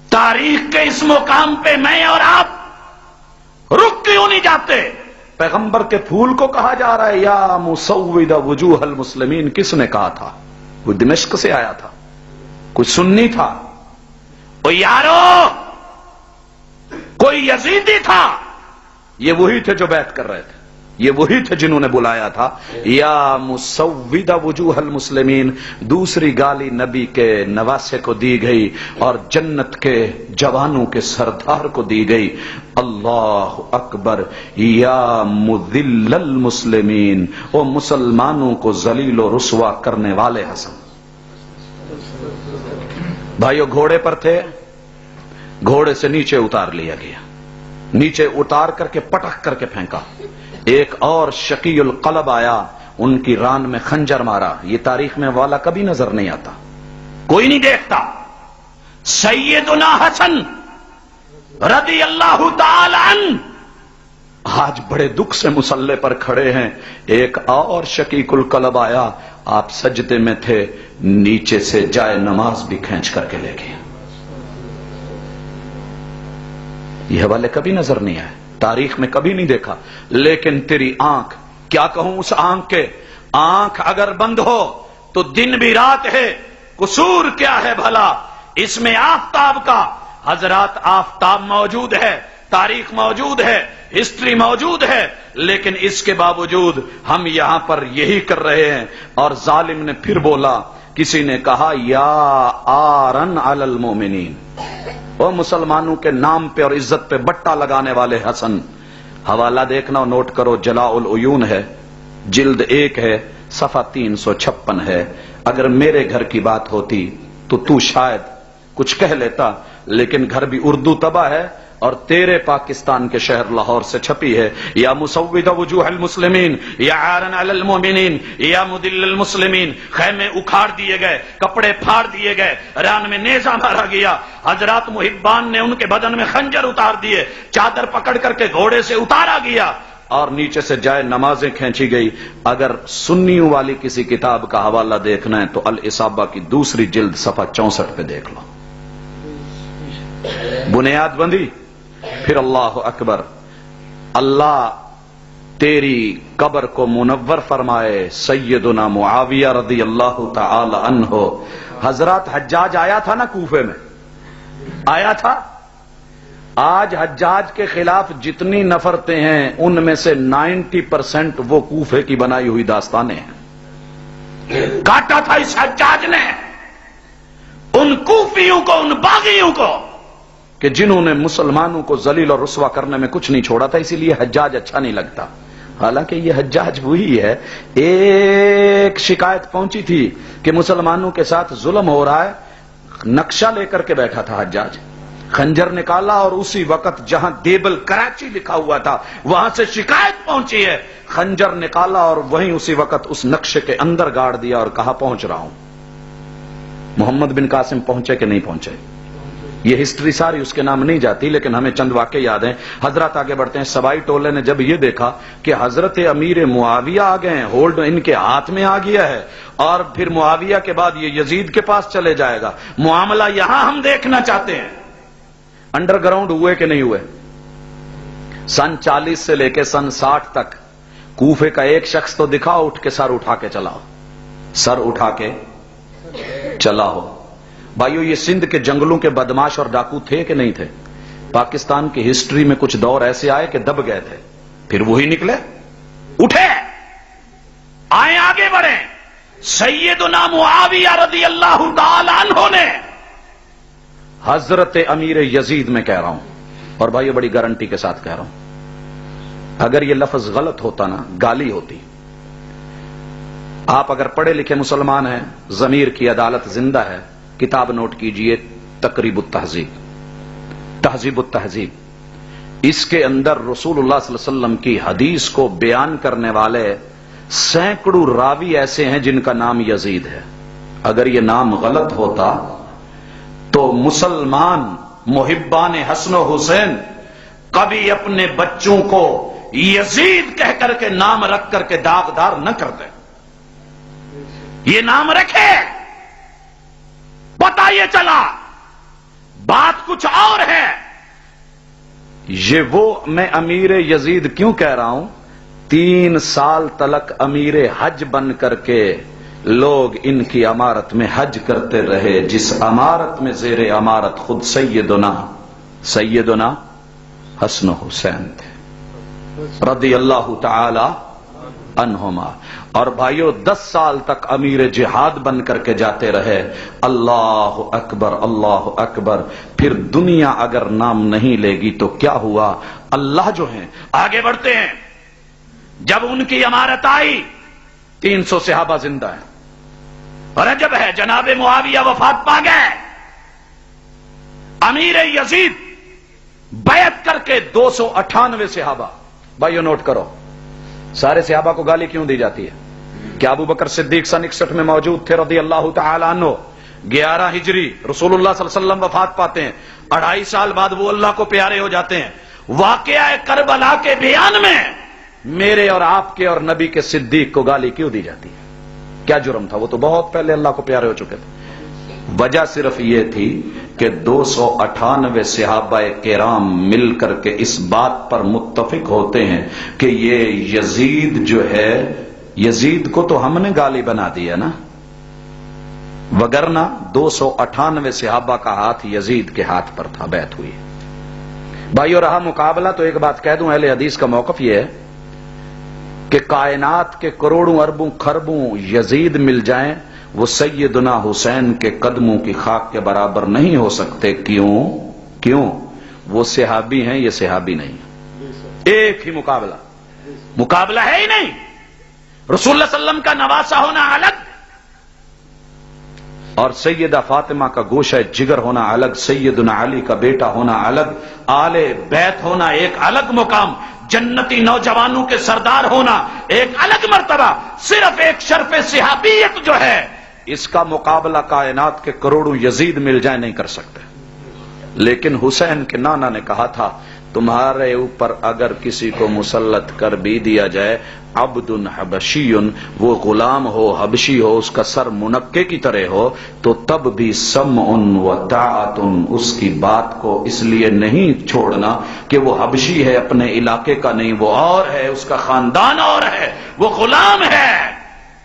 تاریخ کے اس مقام پہ میں اور آپ رک کیوں نہیں جاتے؟ پیغمبر کے پھول کو کہا جا رہا ہے یا مسود وجوہ المسلمین۔ کس نے کہا تھا؟ کوئی دمشق سے آیا تھا، کوئی سنی تھا، کوئی یارو، کوئی یزیدی تھا؟ یہ وہی تھے جو بیعت کر رہے تھے، یہ وہی تھے جنہوں نے بلایا تھا یا مسود وجوہ المسلمین۔ دوسری گالی نبی کے نواسے کو دی گئی اور جنت کے جوانوں کے سردار کو دی گئی۔ اللہ اکبر، یا مذل المسلمین، او مسلمانوں کو ذلیل و رسوا کرنے والے حسن۔ بھائیو گھوڑے پر تھے، گھوڑے سے نیچے اتار لیا گیا، نیچے اتار کر کے پٹک کر کے پھینکا۔ ایک اور شقی القلب آیا، ان کی ران میں خنجر مارا۔ یہ تاریخ میں والا کبھی نظر نہیں آتا، کوئی نہیں دیکھتا۔ سیدنا حسن رضی اللہ تعالی عنہ آج بڑے دکھ سے مصلے پر کھڑے ہیں۔ ایک اور شقیق القلب آیا، آپ سجدے میں تھے، نیچے سے جائے نماز بھی کھینچ کر کے لے گیا۔ یہ حوالے کبھی نظر نہیں آئے، تاریخ میں کبھی نہیں دیکھا۔ لیکن تیری آنکھ، کیا کہوں اس آنکھ کے، آنکھ اگر بند ہو تو دن بھی رات ہے۔ قصور کیا ہے بھلا اس میں آفتاب کا؟ حضرات آفتاب موجود ہے، تاریخ موجود ہے، ہسٹری موجود ہے، لیکن اس کے باوجود ہم یہاں پر یہی کر رہے ہیں۔ اور ظالم نے پھر بولا، کسی نے کہا یا آرن علی المومنین، وہ مسلمانوں کے نام پہ اور عزت پہ بٹا لگانے والے حسن۔ حوالہ دیکھنا، نوٹ کرو، جلاء العیون ہے، جلد 1 ہے، صفحہ 356 ہے۔ اگر میرے گھر کی بات ہوتی تو شاید کچھ کہہ لیتا، لیکن گھر بھی اردو تباہ ہے، اور تیرے پاکستان کے شہر لاہور سے چھپی ہے۔ یا مسود وجوہ المسلمین، یا عارن علی المؤمنین، یا مدل المسلمین۔ خیمے اکھاڑ دیے گئے، کپڑے پھاڑ دیے گئے، ران میں نیزہ مارا گیا۔ حضرات محبان نے ان کے بدن میں خنجر اتار دیے، چادر پکڑ کر کے گھوڑے سے اتارا گیا، اور نیچے سے جائے نمازیں کھینچی گئی۔ اگر سنیوں والی کسی کتاب کا حوالہ دیکھنا ہے تو الاصابہ کی 2 جلد صفحہ 64 پہ دیکھ لو۔ بنیاد بندی، پھر اللہ اکبر، اللہ تیری قبر کو منور فرمائے۔ سیدنا معاویہ رضی اللہ تعالی عنہ، حضرات حجاج آیا تھا نا کوفے میں، آیا تھا؟ آج حجاج کے خلاف جتنی نفرتیں ہیں ان میں سے 90% وہ کوفے کی بنائی ہوئی داستانیں ہیں. کاٹا تھا اس حجاج نے ان کوفیوں کو، ان باغیوں کو کہ جنہوں نے مسلمانوں کو ذلیل اور رسوا کرنے میں کچھ نہیں چھوڑا تھا. اسی لیے حجاج اچھا نہیں لگتا. حالانکہ یہ حجاج وہی ہے. ایک شکایت پہنچی تھی کہ مسلمانوں کے ساتھ ظلم ہو رہا ہے، نقشہ لے کر کے بیٹھا تھا حجاج، خنجر نکالا اور اسی وقت جہاں دیبل کراچی لکھا ہوا تھا وہاں سے شکایت پہنچی ہے، خنجر نکالا اور وہیں اسی وقت اس نقشے کے اندر گاڑ دیا اور کہا پہنچ رہا ہوں. محمد بن قاسم پہنچے کہ نہیں پہنچے؟ یہ ہسٹری ساری اس کے نام نہیں جاتی، لیکن ہمیں چند واقعے یاد ہیں. حضرات آگے بڑھتے ہیں. سبائی ٹولے نے جب یہ دیکھا کہ حضرت امیر معاویہ آ گئے ہیں، ہولڈ ان کے ہاتھ میں آ گیا ہے اور پھر معاویہ کے بعد یہ یزید کے پاس چلے جائے گا، معاملہ یہاں ہم دیکھنا چاہتے ہیں. انڈر گراؤنڈ ہوئے کہ نہیں ہوئے؟ سن 40 سے لے کے سن 60 تک کوفے کا ایک شخص تو دکھاؤ اٹھ کے سر اٹھا کے چلاؤ، سر اٹھا کے چلا ہو. بھائیو یہ سندھ کے جنگلوں کے بدماش اور ڈاکو تھے کہ نہیں تھے؟ پاکستان کی ہسٹری میں کچھ دور ایسے آئے کہ دب گئے تھے، پھر وہی نکلے، اٹھے، آئے، آگے بڑھے. سیدنا معاویہ رضی اللہ تعالی عنہ نے حضرت امیر یزید میں کہہ رہا ہوں، اور بھائیو بڑی گارنٹی کے ساتھ کہہ رہا ہوں، اگر یہ لفظ غلط ہوتا نا، گالی ہوتی. آپ اگر پڑھے لکھے مسلمان ہیں، ضمیر کی عدالت زندہ ہے، کتاب نوٹ کیجئے، تقریب التہذیب، تہذیب التہذیب. اس کے اندر رسول اللہ صلی اللہ علیہ وسلم کی حدیث کو بیان کرنے والے سینکڑوں راوی ایسے ہیں جن کا نام یزید ہے. اگر یہ نام غلط ہوتا تو مسلمان محبان حسن و حسین کبھی اپنے بچوں کو یزید کہہ کر کے نام رکھ کر کے داغدار نہ کرتے. یہ نام رکھے، پتہ یہ چلا بات کچھ اور ہے. یہ وہ میں امیر یزید کیوں کہہ رہا ہوں؟ 3 سال تلک امیر حج بن کر کے لوگ ان کی امارت میں حج کرتے رہے، جس امارت میں زیر امارت خود سیدنا حسن و حسین تھے رضی اللہ تعالی عنہما. اور بھائیو 10 سال تک امیر جہاد بن کر کے جاتے رہے. اللہ اکبر، اللہ اکبر. پھر دنیا اگر نام نہیں لے گی تو کیا ہوا؟ اللہ جو ہیں. آگے بڑھتے ہیں. جب ان کی امارت آئی 300 صحابہ زندہ ہیں. رجب ہے، جناب معاویہ وفات پا گئے. امیر یزید بیعت کر کے 298 صحابہ. بھائیو نوٹ کرو، سارے صحابہ کو گالی کیوں دی جاتی ہے؟ کیا ابو بکر صدیق سن 61 میں موجود تھے رضی اللہ تعالی عنہ؟ 11 ہجری رسول اللہ صلی اللہ علیہ وسلم وفات پاتے ہیں. 2.5 سال بعد وہ اللہ کو پیارے ہو جاتے ہیں. واقعہ کربلا کے بیان میں میرے اور آپ کے اور نبی کے صدیق کو گالی کیوں دی جاتی ہے؟ کیا جرم تھا؟ وہ تو بہت پہلے اللہ کو پیارے ہو چکے تھے. وجہ صرف یہ تھی کہ 298 صحابہ کرام مل کر کے اس بات پر متفق ہوتے ہیں کہ یہ یزید جو ہے، یزید کو تو ہم نے گالی بنا دیا نا، وگرنہ 298 صحابہ کا ہاتھ یزید کے ہاتھ پر تھا. بیعت ہوئی. بھائیو رہا مقابلہ تو ایک بات کہہ دوں، اہل حدیث کا موقف یہ ہے کہ کائنات کے کروڑوں اربوں خربوں یزید مل جائیں، وہ سیدنا حسین کے قدموں کی خاک کے برابر نہیں ہو سکتے. کیوں؟ وہ صحابی ہیں، یہ صحابی نہیں. ایک ہی مقابلہ ہے ہی نہیں. رسول اللہ صلی اللہ علیہ وسلم کا نواسا ہونا الگ اور سیدہ فاطمہ کا گوشہ جگر ہونا الگ، سیدنا علی کا بیٹا ہونا الگ، آل بیت ہونا ایک الگ مقام، جنتی نوجوانوں کے سردار ہونا ایک الگ مرتبہ. صرف ایک شرف صحابیت جو ہے اس کا مقابلہ کائنات کے کروڑوں یزید مل جائیں نہیں کر سکتے. لیکن حسین کے نانا نے کہا تھا تمہارے اوپر اگر کسی کو مسلط کر بھی دیا جائے، عبد حبشی، وہ غلام ہو، حبشی ہو، اس کا سر منقے کی طرح ہو، تو تب بھی سمع و طاعت، اس کی بات کو اس لیے نہیں چھوڑنا کہ وہ حبشی ہے، اپنے علاقے کا نہیں، وہ اور ہے، اس کا خاندان اور ہے، وہ غلام ہے.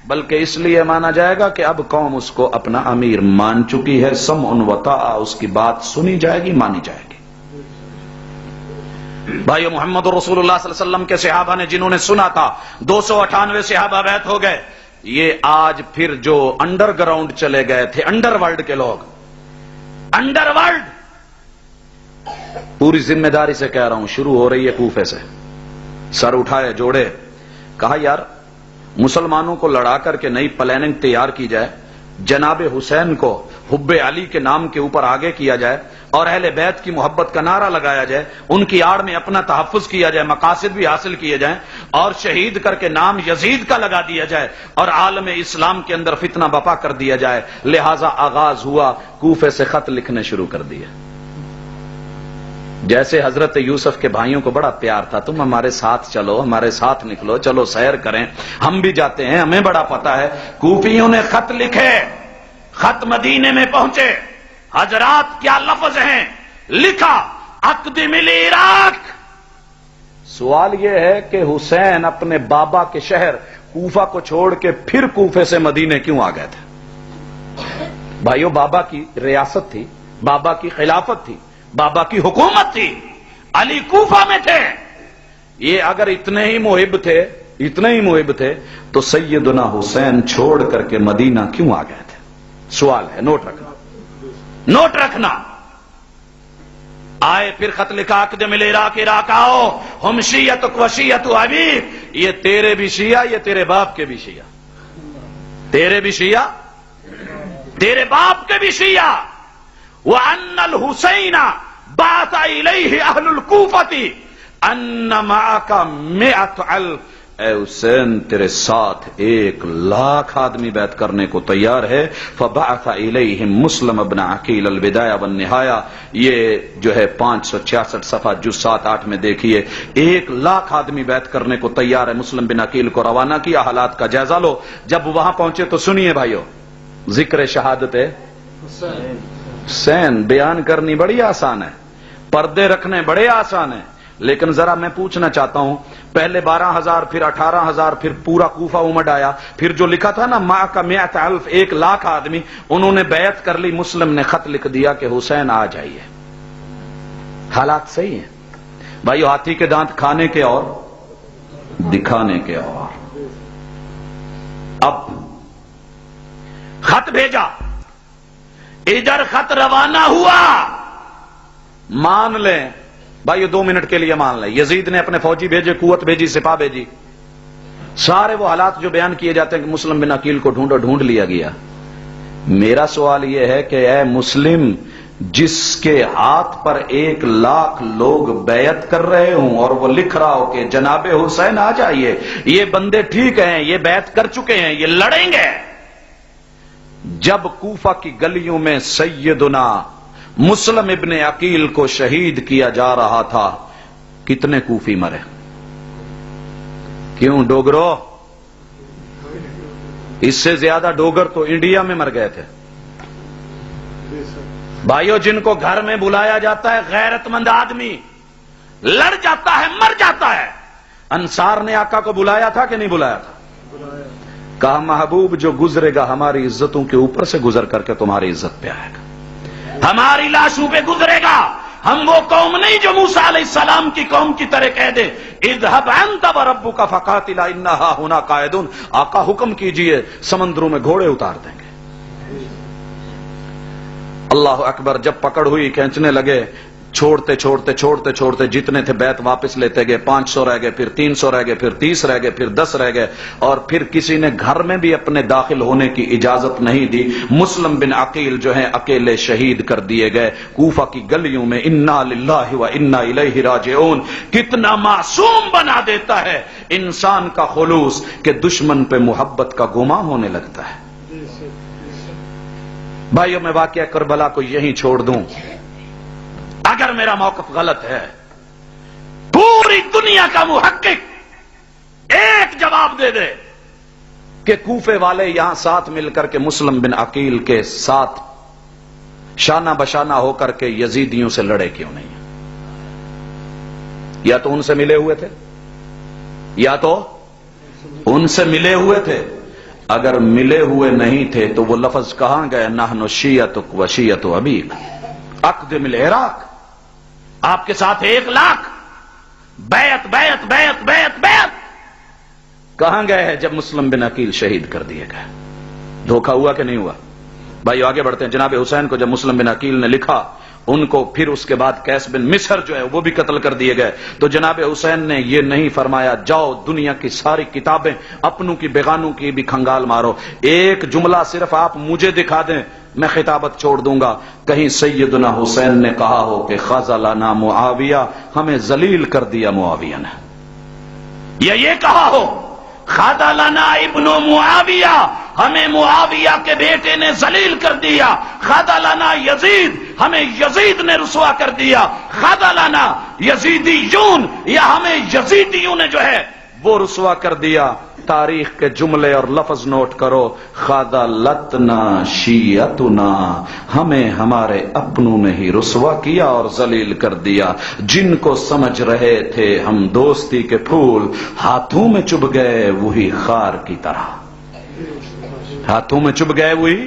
بلکہ اس لیے مانا جائے گا کہ اب قوم اس کو اپنا امیر مان چکی ہے، سمع و طاعہ، اس کی بات سنی جائے گی، مانی جائے گی۔ بھائیو، محمد رسول اللہ صلی اللہ علیہ وسلم کے صحابہ نے جنہوں نے سنا تھا 298 صحابہ بیعت ہو گئے، یہ آج پھر جو انڈر گراؤنڈ چلے گئے تھے، انڈر ورلڈ کے لوگ، انڈر ورلڈ، پوری ذمہ داری سے کہہ رہا ہوں، شروع ہو رہی ہے کوفے سے، سر اٹھائے جوڑے، کہا یار مسلمانوں کو لڑا کر کے نئی پلاننگ تیار کی جائے، جناب حسین کو حب علی کے نام کے اوپر آگے کیا جائے اور اہل بیت کی محبت کا نعرہ لگایا جائے، ان کی آڑ میں اپنا تحفظ کیا جائے، مقاصد بھی حاصل کیے جائیں، اور شہید کر کے نام یزید کا لگا دیا جائے اور عالم اسلام کے اندر فتنہ بپا کر دیا جائے۔ لہذا آغاز ہوا، کوفے سے خط لکھنے شروع کر دیے۔ جیسے حضرت یوسف کے بھائیوں کو بڑا پیار تھا، تم ہمارے ساتھ چلو، ہمارے ساتھ نکلو، چلو سیر کریں، ہم بھی جاتے ہیں، ہمیں بڑا پتا ہے۔ کوفیوں نے خط لکھے، خط مدینے میں پہنچے، حضرات کیا لفظ ہیں، لکھا اقدم العراق۔ سوال یہ ہے کہ حسین اپنے بابا کے شہر کوفہ کو چھوڑ کے پھر کوفے سے مدینے کیوں آ گئے تھے؟ بھائیو، بابا کی ریاست تھی، بابا کی خلافت تھی، بابا کی حکومت تھی، علی کوفہ میں تھے۔ یہ اگر اتنے ہی محب تھے تو سیدنا حسین چھوڑ کر کے مدینہ کیوں آ گئے تھے؟ سوال ہے، نوٹ رکھنا۔ آئے پھر خط لکھا اقدم العراق، عراق آؤ، ہم شیعتک و شیعت ابیک، یہ تیرے بھی شیعہ، یہ تیرے باپ کے بھی شیعہ، تیرے بھی شیعہ، تیرے باپ کے بھی شیعہ۔ وَأَنَّ الْحُسَيْنَ بَعَثَ إِلَيْهِ أَهْلُ الْكُوفَةِ أَنَّ مَعَكَ مِئَةَ أَلْفٍ، اے حسین تیرے ساتھ 1,00,000 آدمی بیعت کرنے کو تیار ہے۔ فَبَعَثَ إِلَيْهِمْ مُسْلِمُ بْنُ عَقِیلَ الْبِدَایَۃَ وَالنِّہَایَۃَ، یہ جو ہے 566 صفحہ جز 7-8 میں دیکھیے، 1,00,000 آدمی بیعت کرنے کو تیار ہے۔ مسلم بن عقیل کو روانہ کیا، حالات کا جائزہ لو۔ جب وہاں پہنچے تو سنیے بھائیو، ذکر شہادت حسین بیان کرنی بڑی آسان ہے، پردے رکھنے بڑے آسان ہیں، لیکن ذرا میں پوچھنا چاہتا ہوں، پہلے 12,000 پھر 18,000 پھر پورا کوفہ امڑ آیا، پھر جو لکھا تھا نا ماں کا 100,000 1,00,000 آدمی، انہوں نے بیعت کر لی، مسلم نے خط لکھ دیا کہ حسین آ جائیے۔ حالات صحیح ہیں بھائیو، ہاتھی کے دانت کھانے کے اور دکھانے کے اور۔ اب خط بھیجا، ادھر خط روانہ ہوا، مان لیں بھائیو، 2 منٹ کے لیے مان لیں، یزید نے اپنے فوجی بھیجے، قوت بھیجی، سپاہ بھیجی، سارے وہ حالات جو بیان کیے جاتے ہیں کہ مسلم بن عقیل کو ڈھونڈ لیا گیا۔ میرا سوال یہ ہے کہ اے مسلم، جس کے ہاتھ پر 1,00,000 لوگ بیعت کر رہے ہوں اور وہ لکھ رہا ہو کہ جناب حسین آ جائیے، یہ بندے ٹھیک ہیں، یہ بیعت کر چکے ہیں، یہ لڑیں گے۔ جب کوفہ کی گلیوں میں سیدنا مسلم ابن عقیل کو شہید کیا جا رہا تھا، کتنے کوفی مرے؟ کیوں ڈوگرو؟ اس سے زیادہ ڈوگر تو انڈیا میں مر گئے تھے۔ بھائیو، جن کو گھر میں بلایا جاتا ہے، غیرت مند آدمی لڑ جاتا ہے، مر جاتا ہے۔ انصار نے آقا کو بلایا تھا کہ نہیں بلایا تھا؟ کہا محبوب جو گزرے گا ہماری عزتوں کے اوپر سے گزر کر کے تمہاری عزت پہ آئے گا، ہماری لاشوں پہ گزرے گا۔ ہم وہ قوم نہیں جو موسیٰ علیہ السلام کی قوم کی طرح کہہ دے اذهب انت وربك فقاتلا انها هنا قاعدون، آقا حکم کیجئے سمندروں میں گھوڑے اتار دیں گے۔ اللہ اکبر، جب پکڑ ہوئی کھینچنے لگے، چھوڑتے جتنے تھے بیعت واپس لیتے گئے، 500 رہ گئے، پھر 300 رہ گئے، پھر 30 رہ گئے، پھر 10 رہ گئے، اور پھر کسی نے گھر میں بھی اپنے داخل ہونے کی اجازت نہیں دی۔ مسلم بن عقیل جو ہیں اکیلے شہید کر دیے گئے کوفہ کی گلیوں میں۔ انا للہ و انا الیہ راجعون۔ کتنا معصوم بنا دیتا ہے انسان کا خلوص کہ دشمن پہ محبت کا گمان ہونے لگتا ہے۔ بھائیو، میں واقعہ کربلا کو یہیں چھوڑ دوں، اگر میرا موقف غلط ہے، پوری دنیا کا محقق ایک جواب دے دے کہ کوفے والے یہاں ساتھ مل کر کے مسلم بن عقیل کے ساتھ شانہ بشانہ ہو کر کے یزیدیوں سے لڑے کیوں نہیں؟ یا تو ان سے ملے ہوئے تھے، اگر ملے ہوئے نہیں تھے تو وہ لفظ کہاں گئے؟ نحن شیعتک و شیعت ابیک اقدم العراق، آپ کے ساتھ 1,00,000 بیعت بیعت بیعت بیعت بیعت کہاں گئے ہیں جب مسلم بن عقیل شہید کر دیے گئے؟ دھوکہ ہوا کہ نہیں ہوا؟ بھائی آگے بڑھتے ہیں. جناب حسین کو جب مسلم بن عقیل نے لکھا، ان کو پھر اس کے بعد قیس بن مصر جو ہے وہ بھی قتل کر دیے گئے، تو جناب حسین نے یہ نہیں فرمایا جاؤ دنیا کی ساری کتابیں اپنوں کی بیگانوں کی بھی کھنگال مارو، ایک جملہ صرف آپ مجھے دکھا دیں میں خطابت چھوڑ دوں گا. کہیں سیدنا حسین نے کہا ہو کہ خذلنا معاویہ، ہمیں ذلیل کر دیا معاویہ نے، یا یہ کہا ہو خذلنا ابن معاویہ، ہمیں معاویہ کے بیٹے نے ذلیل کر دیا، خذلنا یزید، ہمیں یزید نے رسوا کر دیا، خذلنا یزیدیون، یا ہمیں یزیدیوں نے جو ہے وہ رسوا کر دیا. تاریخ کے جملے اور لفظ نوٹ کرو، خذلتنا شیعتنا، ہمیں ہمارے اپنوں نے ہی رسوا کیا اور ذلیل کر دیا. جن کو سمجھ رہے تھے ہم دوستی کے پھول، ہاتھوں میں چبھ گئے وہی خار کی طرح، ہاتھوں میں چبھ گئے وہی.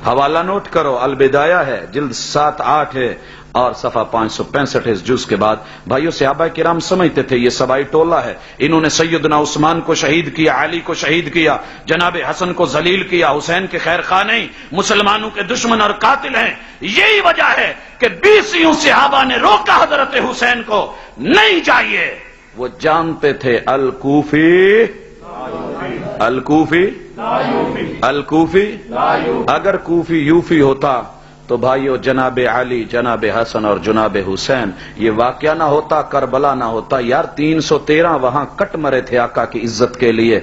حوالہ نوٹ کرو، البدایہ ہے، جلد 7-8 ہے اور صفحہ 565 اس جز کے بعد. بھائیو صحابہ کرام سمجھتے تھے یہ سبائی ٹولہ ہے، انہوں نے سیدنا عثمان کو شہید کیا، علی کو شہید کیا، جناب حسن کو ذلیل کیا، حسین کے خیر خواہ نہیں، مسلمانوں کے دشمن اور قاتل ہیں. یہی وجہ ہے کہ 20 صحابہ نے روکا حضرت حسین کو، نہیں جائیے. وہ جانتے تھے الکوفی الکوفی الکوفی، اگر کوفی یوفی ہوتا تو بھائیو جناب علی، جناب حسن اور جناب حسین یہ واقعہ نہ ہوتا، کربلا نہ ہوتا. یار 313 وہاں کٹ مرے تھے آقا کی عزت کے لیے.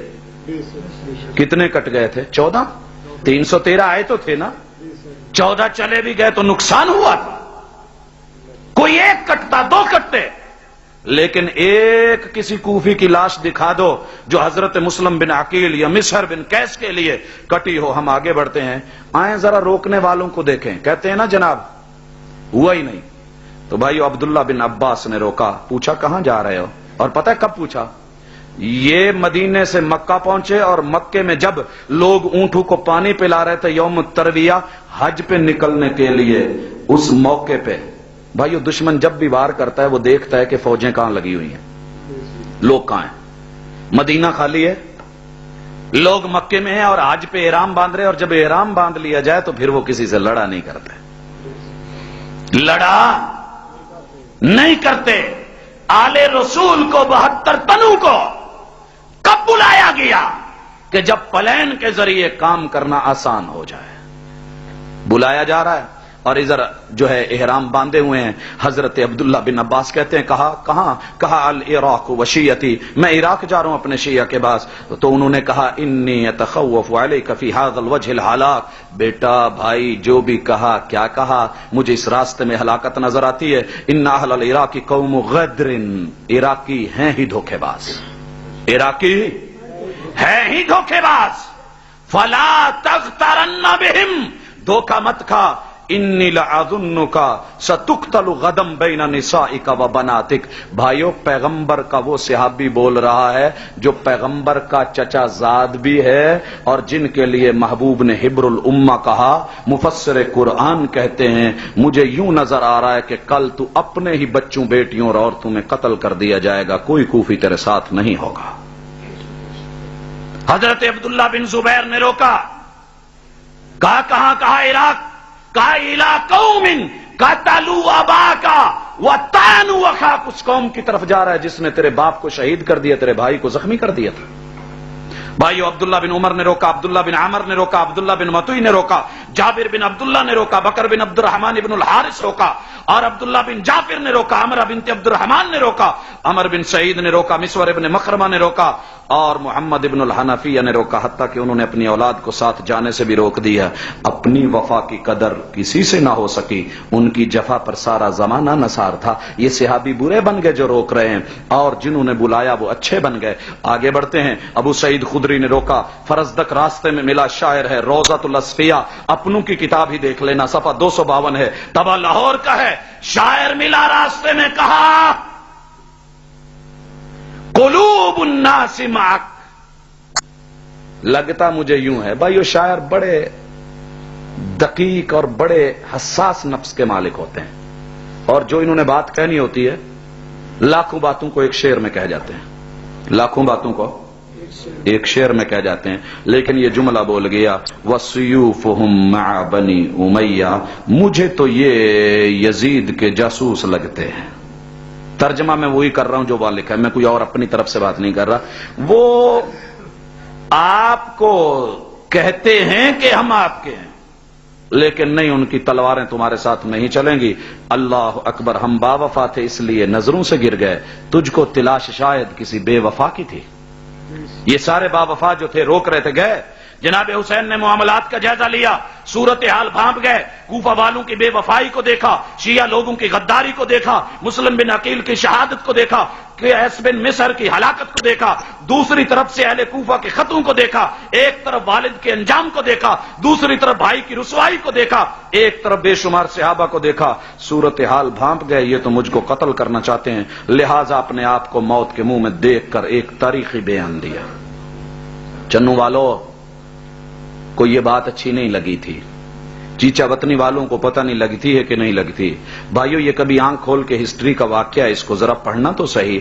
کتنے کٹ گئے تھے؟ 14. 313 آئے تو تھے نا، 14 چلے بھی گئے تو نقصان ہوا تھا. کوئی ایک کٹتا، 2 کٹتے، لیکن ایک کسی کوفی کی لاش دکھا دو جو حضرت مسلم بن عقیل یا مصر بن قیس کے لیے کٹی ہو. ہم آگے بڑھتے ہیں، آئیں ذرا روکنے والوں کو دیکھیں. کہتے ہیں نا جناب ہوا ہی نہیں. تو بھائیو عبداللہ بن عباس نے روکا، پوچھا کہاں جا رہے ہو؟ اور پتہ ہے کب پوچھا؟ یہ مدینے سے مکہ پہنچے اور مکے میں جب لوگ اونٹوں کو پانی پلا رہے تھے یوم الترویہ، حج پہ نکلنے کے لیے، اس موقع پہ بھائیو دشمن جب بھی وار کرتا ہے وہ دیکھتا ہے کہ فوجیں کہاں لگی ہوئی ہیں، لوگ کہاں ہیں. مدینہ خالی ہے، لوگ مکے میں ہیں اور حج پہ احرام باندھ رہے، اور جب احرام باندھ لیا جائے تو پھر وہ کسی سے لڑا نہیں کرتے، لڑا نہیں کرتے. آل رسول کو 72 تنوں کو کب بلایا گیا؟ کہ جب پلین کے ذریعے کام کرنا آسان ہو جائے. بلایا جا رہا ہے اور ادھر جو ہے احرام باندھے ہوئے ہیں. حضرت عبداللہ بن عباس کہتے ہیں کہاں؟ کہا العراق و شیعتی، میں عراق جا رہا ہوں اپنے شیعہ کے پاس. تو انہوں نے کہا انی اتخوف علیک فی ھذا الوجه الہلاک. بیٹا بھائی جو بھی کہا، کیا کہا؟ مجھے اس راستے میں ہلاکت نظر آتی ہے. ان اہل العراق قوم غدر، عراقی ہیں ہی دھوکے باز، عراقی ہیں ہی دھوکے باز. فلا تغترن بهم، دھوکہ مت کھا. انی لأظنک ستقتل غدا بین نسائک و بناتک. بھائیو پیغمبر کا وہ صحابی بول رہا ہے جو پیغمبر کا چچا زاد بھی ہے اور جن کے لیے محبوب نے حبر الامہ کہا. مفسر قرآن کہتے ہیں مجھے یوں نظر آ رہا ہے کہ کل تو اپنے ہی بچوں بیٹیوں اور عورتوں میں قتل کر دیا جائے گا، کوئی کوفی تیرے ساتھ نہیں ہوگا. حضرت عبداللہ بن زبیر نے روکا، کہا کہاں؟ کہا عراق. کہا الی قوم قتلوا اباک وطعنوا اخاک، اس قوم کی طرف جا رہا ہے جس نے تیرے باپ کو شہید کر دیا، تیرے بھائی کو زخمی کر دیا تھا. بھائیو عبداللہ بن عمر نے روکا، عبداللہ بن عمر نے روکا، عبداللہ بن مطوی نے روکا، جابر بن عبداللہ نے روکا، بکر بن عبد الرحمن بن الحارث روکا، اور عبداللہ بن جعفر نے روکا، عمرہ بنت عبد الرحمن نے روکا، عمر بن سعید نے روکا، مسور بن مخرمہ نے روکا، اور محمد بن الحنفیہ نے روکا. حتیٰ کہ انہوں نے اپنی اولاد کو ساتھ جانے سے بھی روک دیا. اپنی وفا کی قدر کسی سے نہ ہو سکی، ان کی جفا پر سارا زمانہ نثار تھا. یہ صحابی برے بن گئے جو روک رہے ہیں، اور جنہوں نے بلایا وہ اچھے بن گئے. آگے بڑھتے ہیں. ابو سعید خدری نے روکا. فرزدق راستے میں ملا، شاعر ہے، روضۃ الاصفیاء، اپنوں کی کتاب ہی دیکھ لینا، صفحہ 252 ہے. تبع لاہور کا ہے. شاعر ملا راستے میں، کہا قلوب الناس معک، لگتا مجھے یوں ہے بھائیو شاعر بڑے دقیق اور بڑے حساس نفس کے مالک ہوتے ہیں، اور جو انہوں نے بات کہنی ہوتی ہے لاکھوں باتوں کو ایک شعر میں کہہ جاتے ہیں، لاکھوں باتوں کو ایک شعر میں کہہ جاتے ہیں، لیکن یہ جملہ بول گیا وَسُيُوفُهُمْ مَعَ بَنِي أُمَيَّةَ، مجھے تو یہ یزید کے جاسوس لگتے ہیں۔ ترجمہ میں وہی کر رہا ہوں جو وہ لکھا ہے، میں کوئی اور اپنی طرف سے بات نہیں کر رہا۔ وہ آپ کو کہتے ہیں کہ ہم آپ کے ہیں، لیکن نہیں، ان کی تلواریں تمہارے ساتھ نہیں چلیں گی۔ اللہ اکبر، ہم با وفا تھے اس لیے نظروں سے گر گئے، تجھ کو تلاش شاید کسی بے وفا کی تھی۔ یہ سارے با وفا جو تھے روک رہے تھے، گئے۔ جناب حسین نے معاملات کا جائزہ لیا، صورتحال بھانپ گئے، کوفہ والوں کی بے وفائی کو دیکھا، شیعہ لوگوں کی غداری کو دیکھا، مسلم بن عقیل کی شہادت کو دیکھا، قیس بن مصر کی ہلاکت کو دیکھا، دوسری طرف سے اہل کوفہ کے خطوں کو دیکھا، ایک طرف والد کے انجام کو دیکھا، دوسری طرف بھائی کی رسوائی کو دیکھا، ایک طرف بے شمار صحابہ کو دیکھا، صورتحال بھانپ گئے، یہ تو مجھ کو قتل کرنا چاہتے ہیں، لہٰذا اپنے آپ کو موت کے منہ میں دیکھ کر ایک تاریخی بیان دیا۔ چنو والو کو یہ بات اچھی نہیں لگی تھی، چیچا وطنی والوں کو پتہ نہیں لگتی ہے کہ نہیں لگتی۔ بھائیو یہ کبھی آنکھ کھول کے ہسٹری کا واقعہ، اس کو ذرا پڑھنا تو صحیح۔